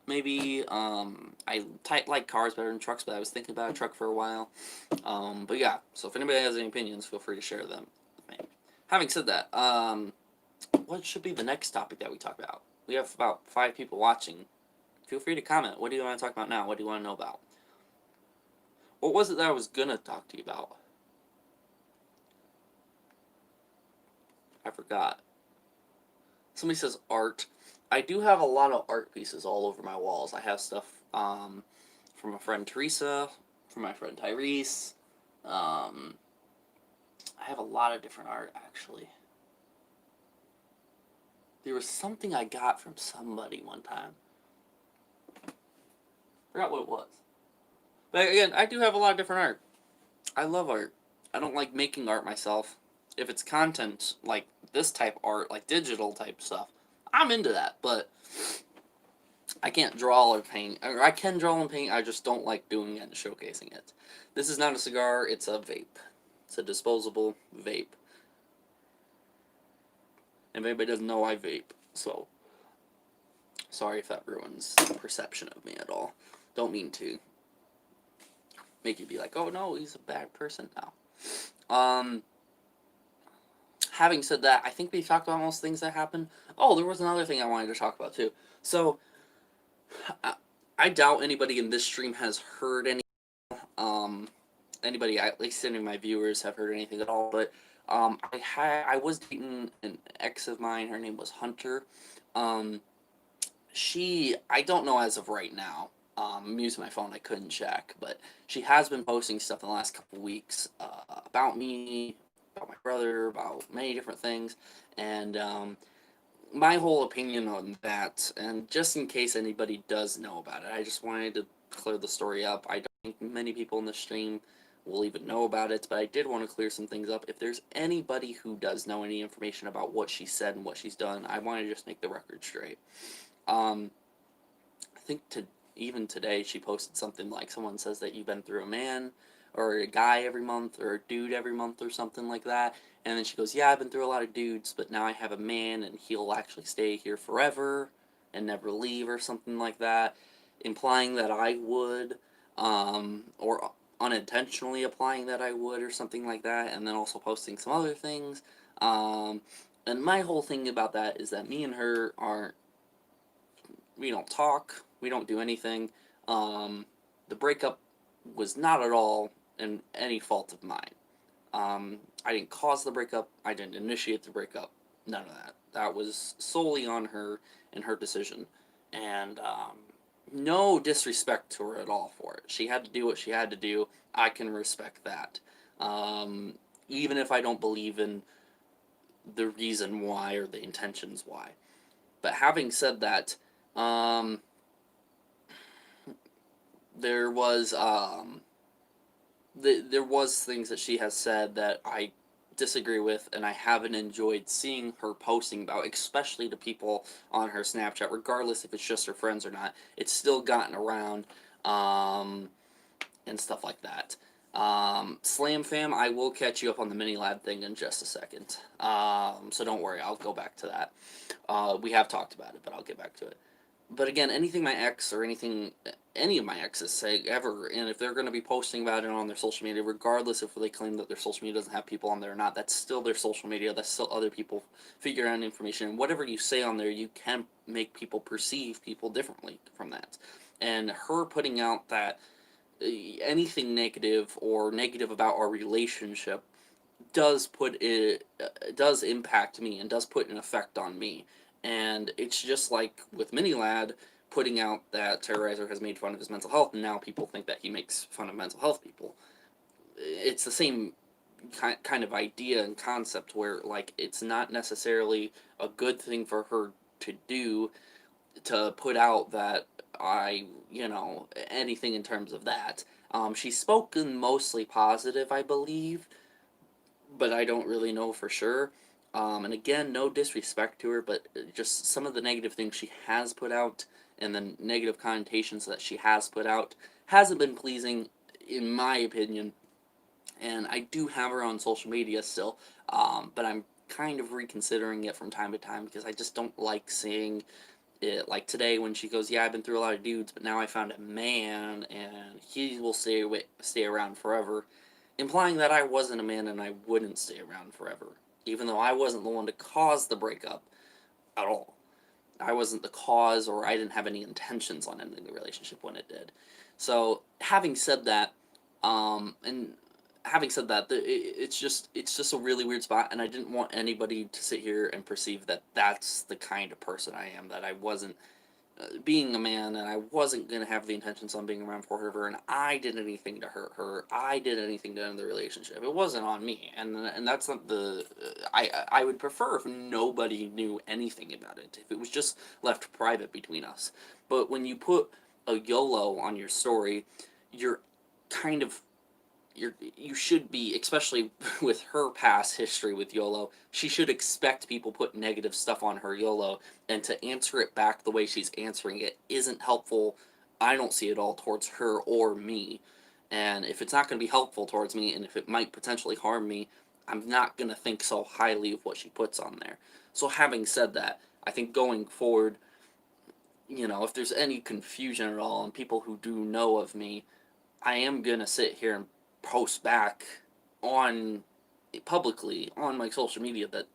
Maybe, I like cars better than trucks, but I was thinking about a truck for a while. But yeah, so if anybody has any opinions, feel free to share them with me. Having said that, what should be the next topic that we talk about? We have about 5 people watching. Feel free to comment. What do you want to talk about now? What do you want to know about? What was it that I was gonna talk to you about? I forgot. Somebody says art. I do have a lot of art pieces all over my walls. I have stuff from my friend Teresa, from my friend Tyrese. I have a lot of different art, actually. There was something I got from somebody one time. Forgot what it was. But again, I do have a lot of different art. I love art. I don't like making art myself. If it's content, like this type art, like digital type stuff, I'm into that. But I can't draw or paint. Or I can draw and paint, I just don't like doing it and showcasing it. This is not a cigar, it's a vape. It's a disposable vape. And if anybody doesn't know, I vape. So, sorry if that ruins the perception of me at all. Don't mean to make you be like, oh no, he's a bad person now. Having said that, I think we talked about most things that happened. Oh, there was another thing I wanted to talk about too. So, I doubt anybody in this stream has heard any, anybody, at least any of my viewers have heard anything at all, but, I was dating an ex of mine, her name was Hunter. I don't know as of right now, I'm using my phone, I couldn't check, but she has been posting stuff in the last couple weeks, about me, about my brother, about many different things, and, my whole opinion on that, and just in case anybody does know about it, I just wanted to clear the story up. I don't think many people in the stream will even know about it, but I did want to clear some things up. If there's anybody who does know any information about what she said and what she's done, I want to just make the record straight. I think even today she posted something like, someone says that you've been through a man or a guy every month or a dude every month or something like that, and then she goes, yeah, I've been through a lot of dudes, but now I have a man and he'll actually stay here forever and never leave or something like that, implying that I would, or unintentionally applying that I would or something like that, and then also posting some other things. And my whole thing about that is that me and her we don't talk, we don't do anything. The breakup was not at all any fault of mine. I didn't cause the breakup, I didn't initiate the breakup, none of that. That was solely on her and her decision. And, no disrespect to her at all for it. She had to do what she had to do. I can respect that. Even if I don't believe in the reason why or the intentions why. But having said that, there was there was things that she has said that I disagree with, and I haven't enjoyed seeing her posting about, especially to people on her Snapchat, regardless if it's just her friends or not. It's still gotten around, and stuff like that. Slam Fam, I will catch you up on the mini lab thing in just a second. So don't worry, I'll go back to that. We have talked about it, but I'll get back to it. But again, anything my ex or any of my exes say ever, and if they're going to be posting about it on their social media, regardless if they claim that their social media doesn't have people on there or not, that's still their social media, that's still other people figuring out information, and whatever you say on there, you can make people perceive people differently from that. And her putting out that anything negative or negative about our relationship does does impact me and does put an effect on me. And it's just like with Mini Lad putting out that Terrorizer has made fun of his mental health, and now people think that he makes fun of mental health people. It's the same kind of idea and concept where, like, it's not necessarily a good thing for her to do, to put out that anything in terms of that. She's spoken mostly positive, I believe, but I don't really know for sure. And again, no disrespect to her, but just some of the negative things she has put out and the negative connotations that she has put out hasn't been pleasing, in my opinion. And I do have her on social media still, but I'm kind of reconsidering it from time to time because I just don't like seeing it. Like today when she goes, yeah, I've been through a lot of dudes, but now I found a man and he will stay around forever, implying that I wasn't a man and I wouldn't stay around forever, even though I wasn't the one to cause the breakup at all. I wasn't the cause, or I didn't have any intentions on ending the relationship when it did. So, having said that, it's just a really weird spot, and I didn't want anybody to sit here and perceive that that's the kind of person I am, that I wasn't being a man, and I wasn't going to have the intentions on being around for her, and I did anything to hurt her, I did anything to end the relationship. It wasn't on me, and that's not the... I would prefer if nobody knew anything about it, if it was just left private between us. But when you put a YOLO on your story, you're kind of you should be, especially with her past history with YOLO, she should expect people put negative stuff on her YOLO, and to answer it back the way she's answering it isn't helpful. I don't see it all towards her or me. And if it's not going to be helpful towards me, and if it might potentially harm me, I'm not going to think so highly of what she puts on there. So having said that, I think going forward, if there's any confusion at all and people who do know of me, I am going to sit here and post back on publicly on my social media that,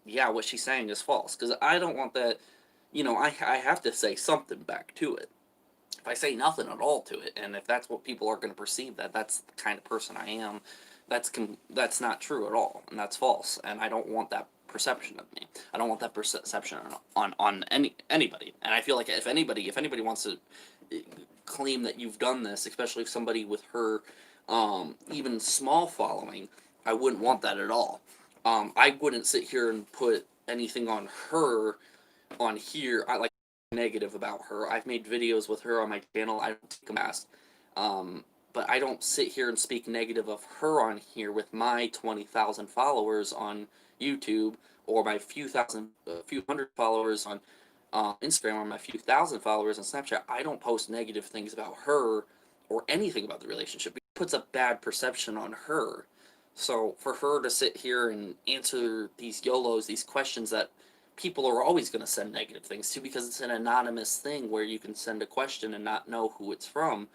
yeah, what she's saying is false. Because I don't want that, I have to say something back to it. If I say nothing at all to it, and if that's what people are going to perceive, that that's the kind of person I am, that's not true at all, and that's false, and I don't want that perception of me. I don't want that perception on anybody. And I feel like if anybody wants to claim that you've done this, especially if somebody with her even small following, I wouldn't want that at all. I wouldn't sit here and put anything on her on here. I like negative about her. I've made videos with her on my channel. I don't take them past. But I don't sit here and speak negative of her on here with my 20,000 followers on YouTube, or my few hundred followers on Instagram, or my few thousand followers on Snapchat. I don't post negative things about her or anything about the relationship. It puts a bad perception on her. So for her to sit here and answer these YOLOs, these questions that people are always going to send negative things to, because it's an anonymous thing where you can send a question and not know who it's from.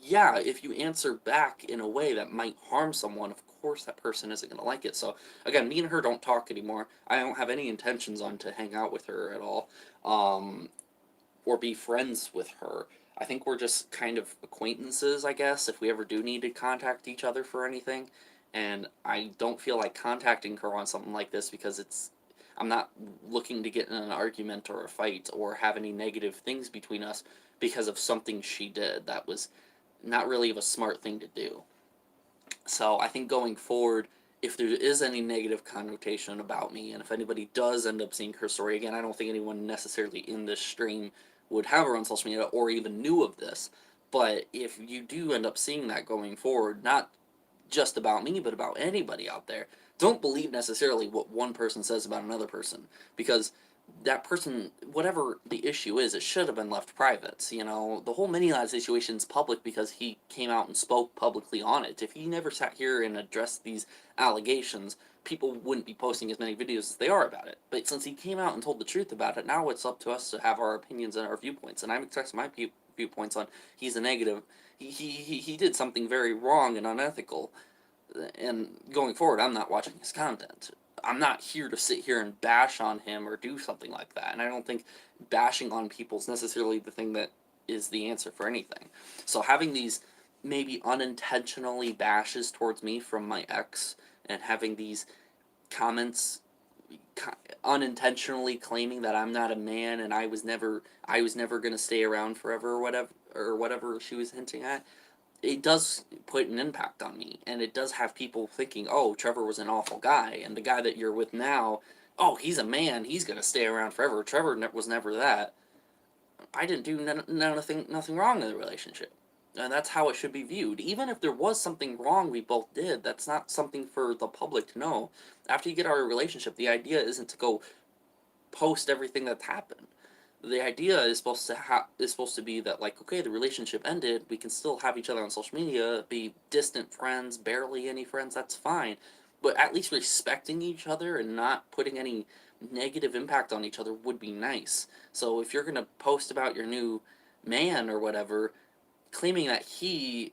Yeah, if you answer back in a way that might harm someone, of course that person isn't going to like it. So again, me and her don't talk anymore. I don't have any intentions on to hang out with her at all, or be friends with her. I think we're just kind of acquaintances, I guess, if we ever do need to contact each other for anything. And I don't feel like contacting her on something like this, because I'm not looking to get in an argument or a fight or have any negative things between us because of something she did. That was not really of a smart thing to do. So I think going forward, if there is any negative connotation about me, and if anybody does end up seeing her story, again, I don't think anyone necessarily in this stream would have her on social media or even knew of this, but if you do end up seeing that going forward, not just about me, but about anybody out there, don't believe necessarily what one person says about another person, because that person, whatever the issue is, it should have been left private. The whole mini lad situation's public because he came out and spoke publicly on it. If he never sat here and addressed these allegations, people wouldn't be posting as many videos as they are about it. But since he came out and told the truth about it, now it's up to us to have our opinions and our viewpoints. And I'm expressing my viewpoints on he's a negative. He did something very wrong and unethical. And going forward, I'm not watching his content. I'm not here to sit here and bash on him or do something like that. And I don't think bashing on people is necessarily the thing that is the answer for anything. So having these maybe unintentionally bashes towards me from my ex, and having these comments unintentionally claiming that I'm not a man and I was never going to stay around forever, or whatever she was hinting at, it does put an impact on me, and it does have people thinking, oh, Trevor was an awful guy, and the guy that you're with now, oh, he's a man, he's going to stay around forever. Trevor was never that. I didn't do nothing wrong in the relationship, and that's how it should be viewed. Even if there was something wrong we both did, that's not something for the public to know. After you get out of a relationship, the idea isn't to go post everything that's happened. The idea is supposed to be that, like, okay, the relationship ended, we can still have each other on social media, be distant friends, barely any friends, that's fine, but at least respecting each other and not putting any negative impact on each other would be nice. So if you're gonna post about your new man or whatever, claiming that he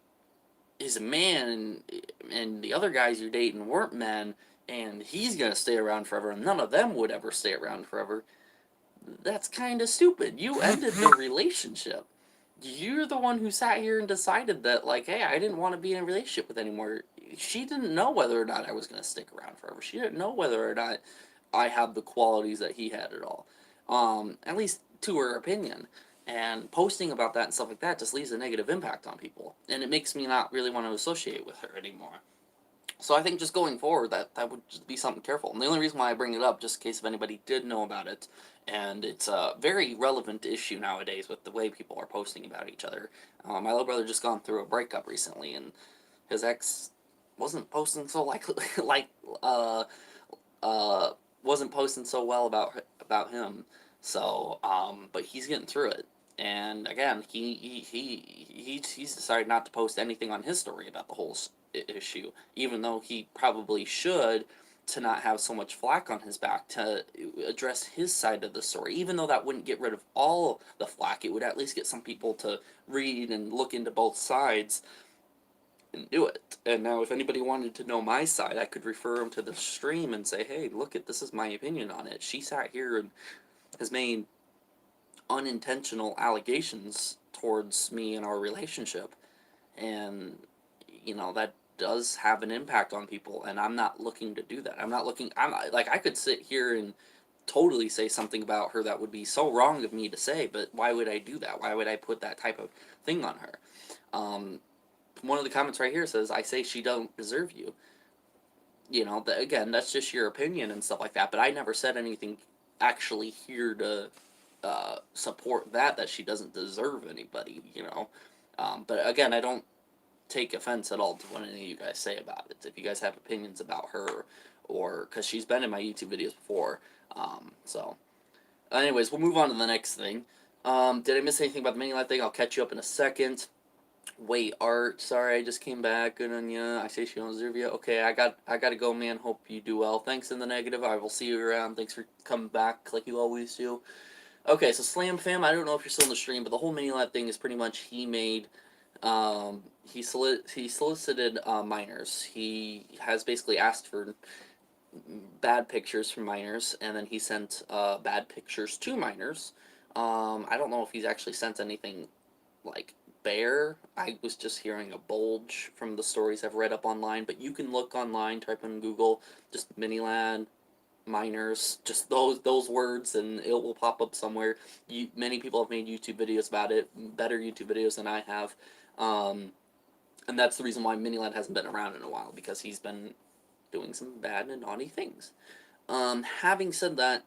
is a man, and the other guys you're dating weren't men, and he's gonna stay around forever, and none of them would ever stay around forever, that's kind of stupid. You ended the relationship. You're the one who sat here and decided that, like, hey, I didn't want to be in a relationship with anymore. She didn't know whether or not I was going to stick around forever. She didn't know whether or not I had the qualities that he had at all. At least to her opinion. And posting about that and stuff like that just leaves a negative impact on people. And it makes me not really want to associate with her anymore. So I think just going forward, that would just be something careful. And the only reason why I bring it up, just in case if anybody did know about it, and it's a very relevant issue nowadays with the way people are posting about each other. My little brother just gone through a breakup recently, and his ex wasn't posting so like uh uh wasn't posting so well about him. So but he's getting through it. And again, he's decided not to post anything on his story about the whole issue, even though he probably should, to not have so much flack on his back, to address his side of the story. Even though that wouldn't get rid of all the flack, it would at least get some people to read and look into both sides and do it. And now, if anybody wanted to know my side, I could refer them to the stream and say, hey, look at this is my opinion on it. She sat here and has made unintentional allegations towards me and our relationship, and that does have an impact on people, and I'm not looking to do that. I'm like, I could sit here and totally say something about her that would be so wrong of me to say, but why would I do that? Why would I put that type of thing on her? One of the comments right here says, I say she don't deserve you. Again, that's just your opinion and stuff like that, but I never said anything actually here to support that she doesn't deserve anybody. But again, I don't take offense at all to what any of you guys say about it. If you guys have opinions about her, or because she's been in my YouTube videos before. Anyways, we'll move on to the next thing. Did I miss anything about the mini live thing? I'll catch you up in a second. Wait, Art, sorry, I just came back. Good on ya. I say she don't deserve you. Okay, I gotta go, man. Hope you do well. Thanks in the negative. I will see you around. Thanks for coming back like you always do. Okay, so Slam Fam, I don't know if you're still in the stream, but the whole mini lab thing is pretty much he made. He solicited minors. He has basically asked for bad pictures from minors, and then he sent bad pictures to minors. I don't know if he's actually sent anything like bare. I was just hearing a bulge from the stories I've read up online, but you can look online, type in Google, just Minilad minors, just those words, and it will pop up somewhere. Many people have made YouTube videos about it, better YouTube videos than I have, and that's the reason why Minilad hasn't been around in a while, because he's been doing some bad and naughty things. Having said that,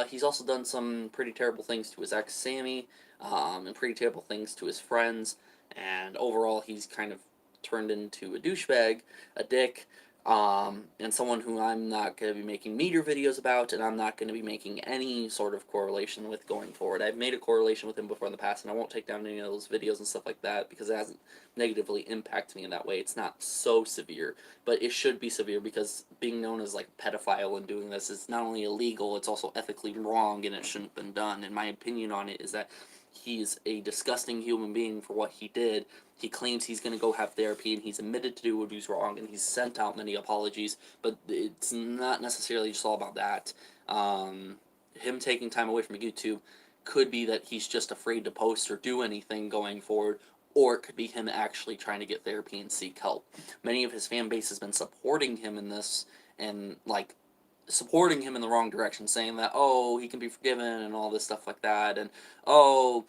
he's also done some pretty terrible things to his ex Sammy, and pretty terrible things to his friends, and overall he's kind of turned into a douchebag, a dick, and someone who I'm not going to be making meter videos about, and I'm not going to be making any sort of correlation with going forward. I've made a correlation with him before in the past, and I won't take down any of those videos and stuff like that, because it hasn't negatively impacted me in that way. It's not so severe, but it should be severe, because being known as like a pedophile and doing this is not only illegal, it's also ethically wrong, and it shouldn't have been done. And my opinion on it is that he's a disgusting human being for what he did. He claims he's going to go have therapy, and he's admitted to do what he's wrong, and he's sent out many apologies, but it's not necessarily just all about that. Him taking time away from YouTube could be that he's just afraid to post or do anything going forward, or it could be him actually trying to get therapy and seek help. Many of his fan base has been supporting him in this, and supporting him in the wrong direction, saying that, oh, he can be forgiven and all this stuff like that, and oh,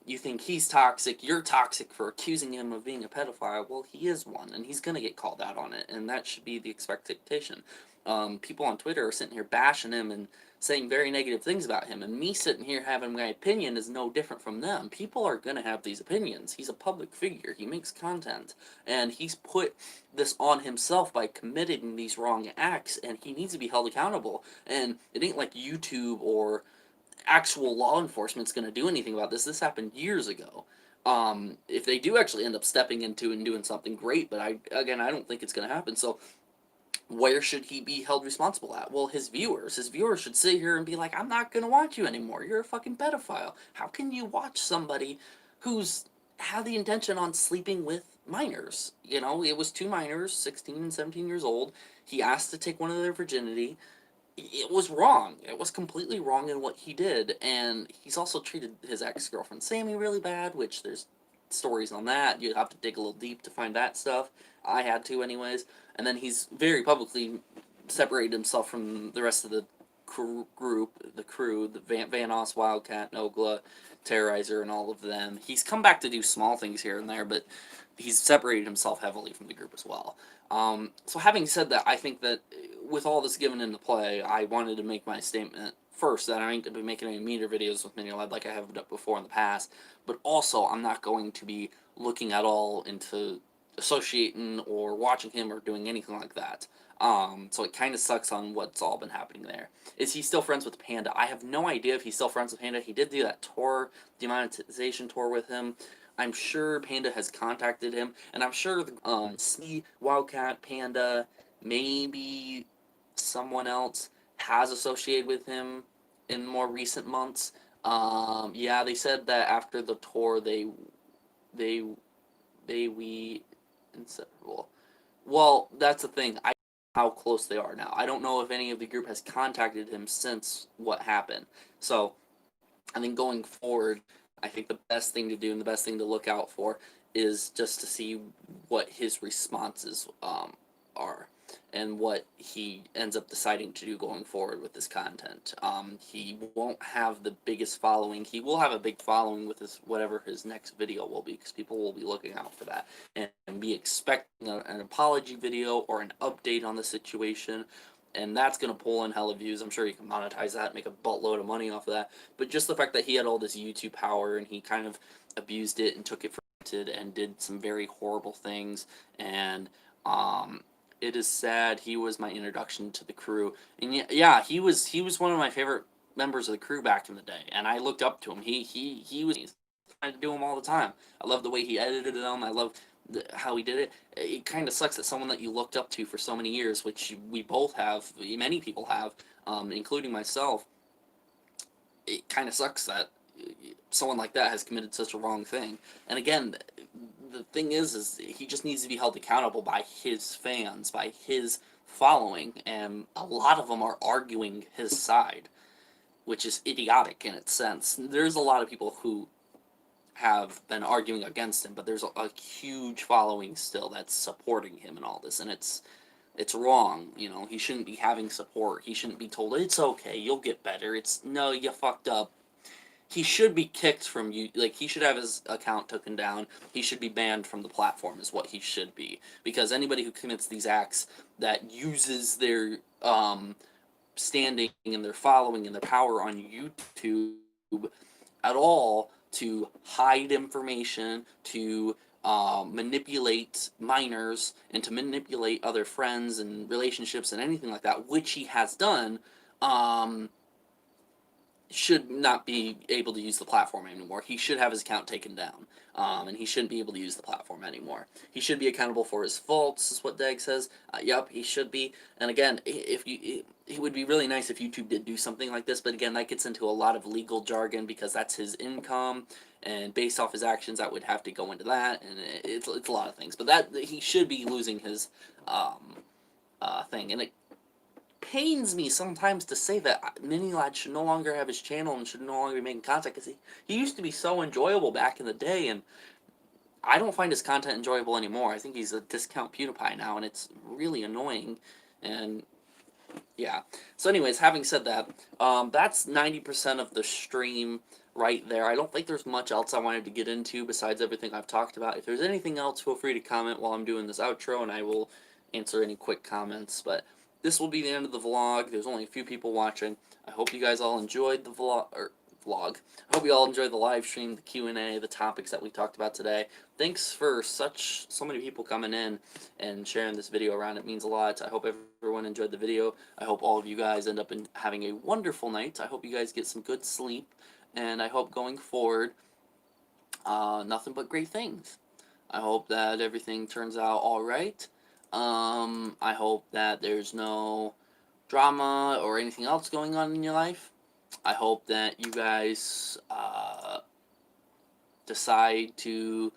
you think he's toxic, you're toxic for accusing him of being a pedophile. Well, he is one, and he's going to get called out on it, and that should be the expectation. People on Twitter are sitting here bashing him and saying very negative things about him, and me sitting here having my opinion is no different from them. People are going to have these opinions. He's a public figure. He makes content, and he's put this on himself by committing these wrong acts, and he needs to be held accountable. And it ain't like YouTube or actual law enforcement's going to do anything about this. This happened years ago. If they do actually end up stepping into and doing something, great, but I don't think it's going to happen. So where should he be held responsible at? Well, his viewers should sit here and be like, I'm not going to watch you anymore. You're a fucking pedophile. How can you watch somebody who's had the intention on sleeping with minors? It was two minors, 16 and 17 years old. He asked to take one of their virginity. It was wrong. It was completely wrong in what he did, and he's also treated his ex-girlfriend Sammy really bad, which there's stories on that. You'd have to dig a little deep to find that stuff. I had to anyways. And then he's very publicly separated himself from the rest of the crew, the Vanos, Wildcat, Nogla, Terrorizer, and all of them. He's come back to do small things here and there, but he's separated himself heavily from the group as well. So having said that, I think that with all this given into play, I wanted to make my statement first that I ain't going to be making any meter videos with Minilad like I have done before in the past, but also I'm not going to be looking at all into associating or watching him or doing anything like that. So it kind of sucks on what's all been happening there. Is he still friends with Panda? I have no idea if he's still friends with Panda. He did do that tour, demonetization tour with him. I'm sure Panda has contacted him, and I'm sure Sneaky, Wildcat, Panda, maybe someone else has associated with him in more recent months. Yeah, they said that after the tour, they we inseparable. Well, that's the thing. I don't know how close they are now. I don't know if any of the group has contacted him since what happened. So I think going forward, I think the best thing to do and the best thing to look out for is just to see what his responses are and what he ends up deciding to do going forward with this content. He won't have the biggest following. He will have a big following with his whatever his next video will be, because people will be looking out for that and be expecting an apology video or an update on the situation. And that's going to pull in hella views. I'm sure he can monetize that, make a buttload of money off of that. But just the fact that he had all this YouTube power and he kind of abused it and took it for granted and did some very horrible things. And it is sad. He was my introduction to the crew. And yeah, he was one of my favorite members of the crew back in the day. And I looked up to him. He was trying to do them all the time. I love the way he edited them. I love how he did it. It kind of sucks that someone that you looked up to for so many years, which we both have, many people have, including myself, it kind of sucks that someone like that has committed such a wrong thing. And again, the thing is he just needs to be held accountable by his fans, by his following, and a lot of them are arguing his side, which is idiotic in its sense. There's a lot of people who have been arguing against him, but there's a huge following still that's supporting him in all this, and it's wrong. You know, he shouldn't be having support. He shouldn't be told it's okay, you'll get better. It's no, you fucked up. He should be kicked from you. Like, he should have his account taken down. He should be banned from the platform is what he should be, because anybody who commits these acts that uses their standing and their following and their power on YouTube at all to hide information, to manipulate minors, and to manipulate other friends and relationships and anything like that, which he has done, should not be able to use the platform anymore. He should have his account taken down, and he shouldn't be able to use the platform anymore. He should be accountable for his faults, is what Dag says. Yep, he should be. And again, it would be really nice if YouTube did do something like this, but again, that gets into a lot of legal jargon because that's his income, and based off his actions, that would have to go into that, and it's a lot of things. But that he should be losing his thing, and it pains me sometimes to say that Mini Lad should no longer have his channel and should no longer be making content, because he used to be so enjoyable back in the day, and I don't find his content enjoyable anymore. I think he's a discount PewDiePie now, and it's really annoying, and yeah. So anyways, having said that, that's 90% of the stream right there. I don't think there's much else I wanted to get into besides everything I've talked about. If there's anything else, feel free to comment while I'm doing this outro, and I will answer any quick comments. But this will be the end of the vlog. There's only a few people watching. I hope you guys all enjoyed the vlog. I hope you all enjoyed the live stream, the Q&A, the topics that we talked about today. Thanks for so many people coming in and sharing this video around. It means a lot. I hope everyone enjoyed the video. I hope all of you guys end up having a wonderful night. I hope you guys get some good sleep, and I hope going forward, nothing but great things. I hope that everything turns out all right. I hope that there's no drama or anything else going on in your life. I hope that you guys decide to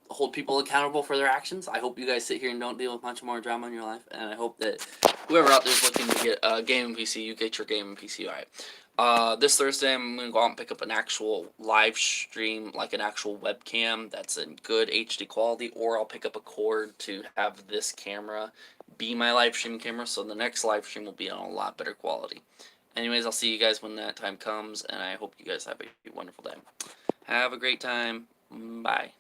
hold people accountable for their actions. I hope you guys sit here and don't deal with much more drama in your life, and I hope that whoever out there is looking to get a gaming PC, you get your gaming PC. All right. This Thursday, I'm going to go out and pick up an actual live stream, like an actual webcam that's in good HD quality, or I'll pick up a cord to have this camera be my live stream camera, so the next live stream will be on a lot better quality. Anyways, I'll see you guys when that time comes, and I hope you guys have a wonderful day. Have a great time. Bye.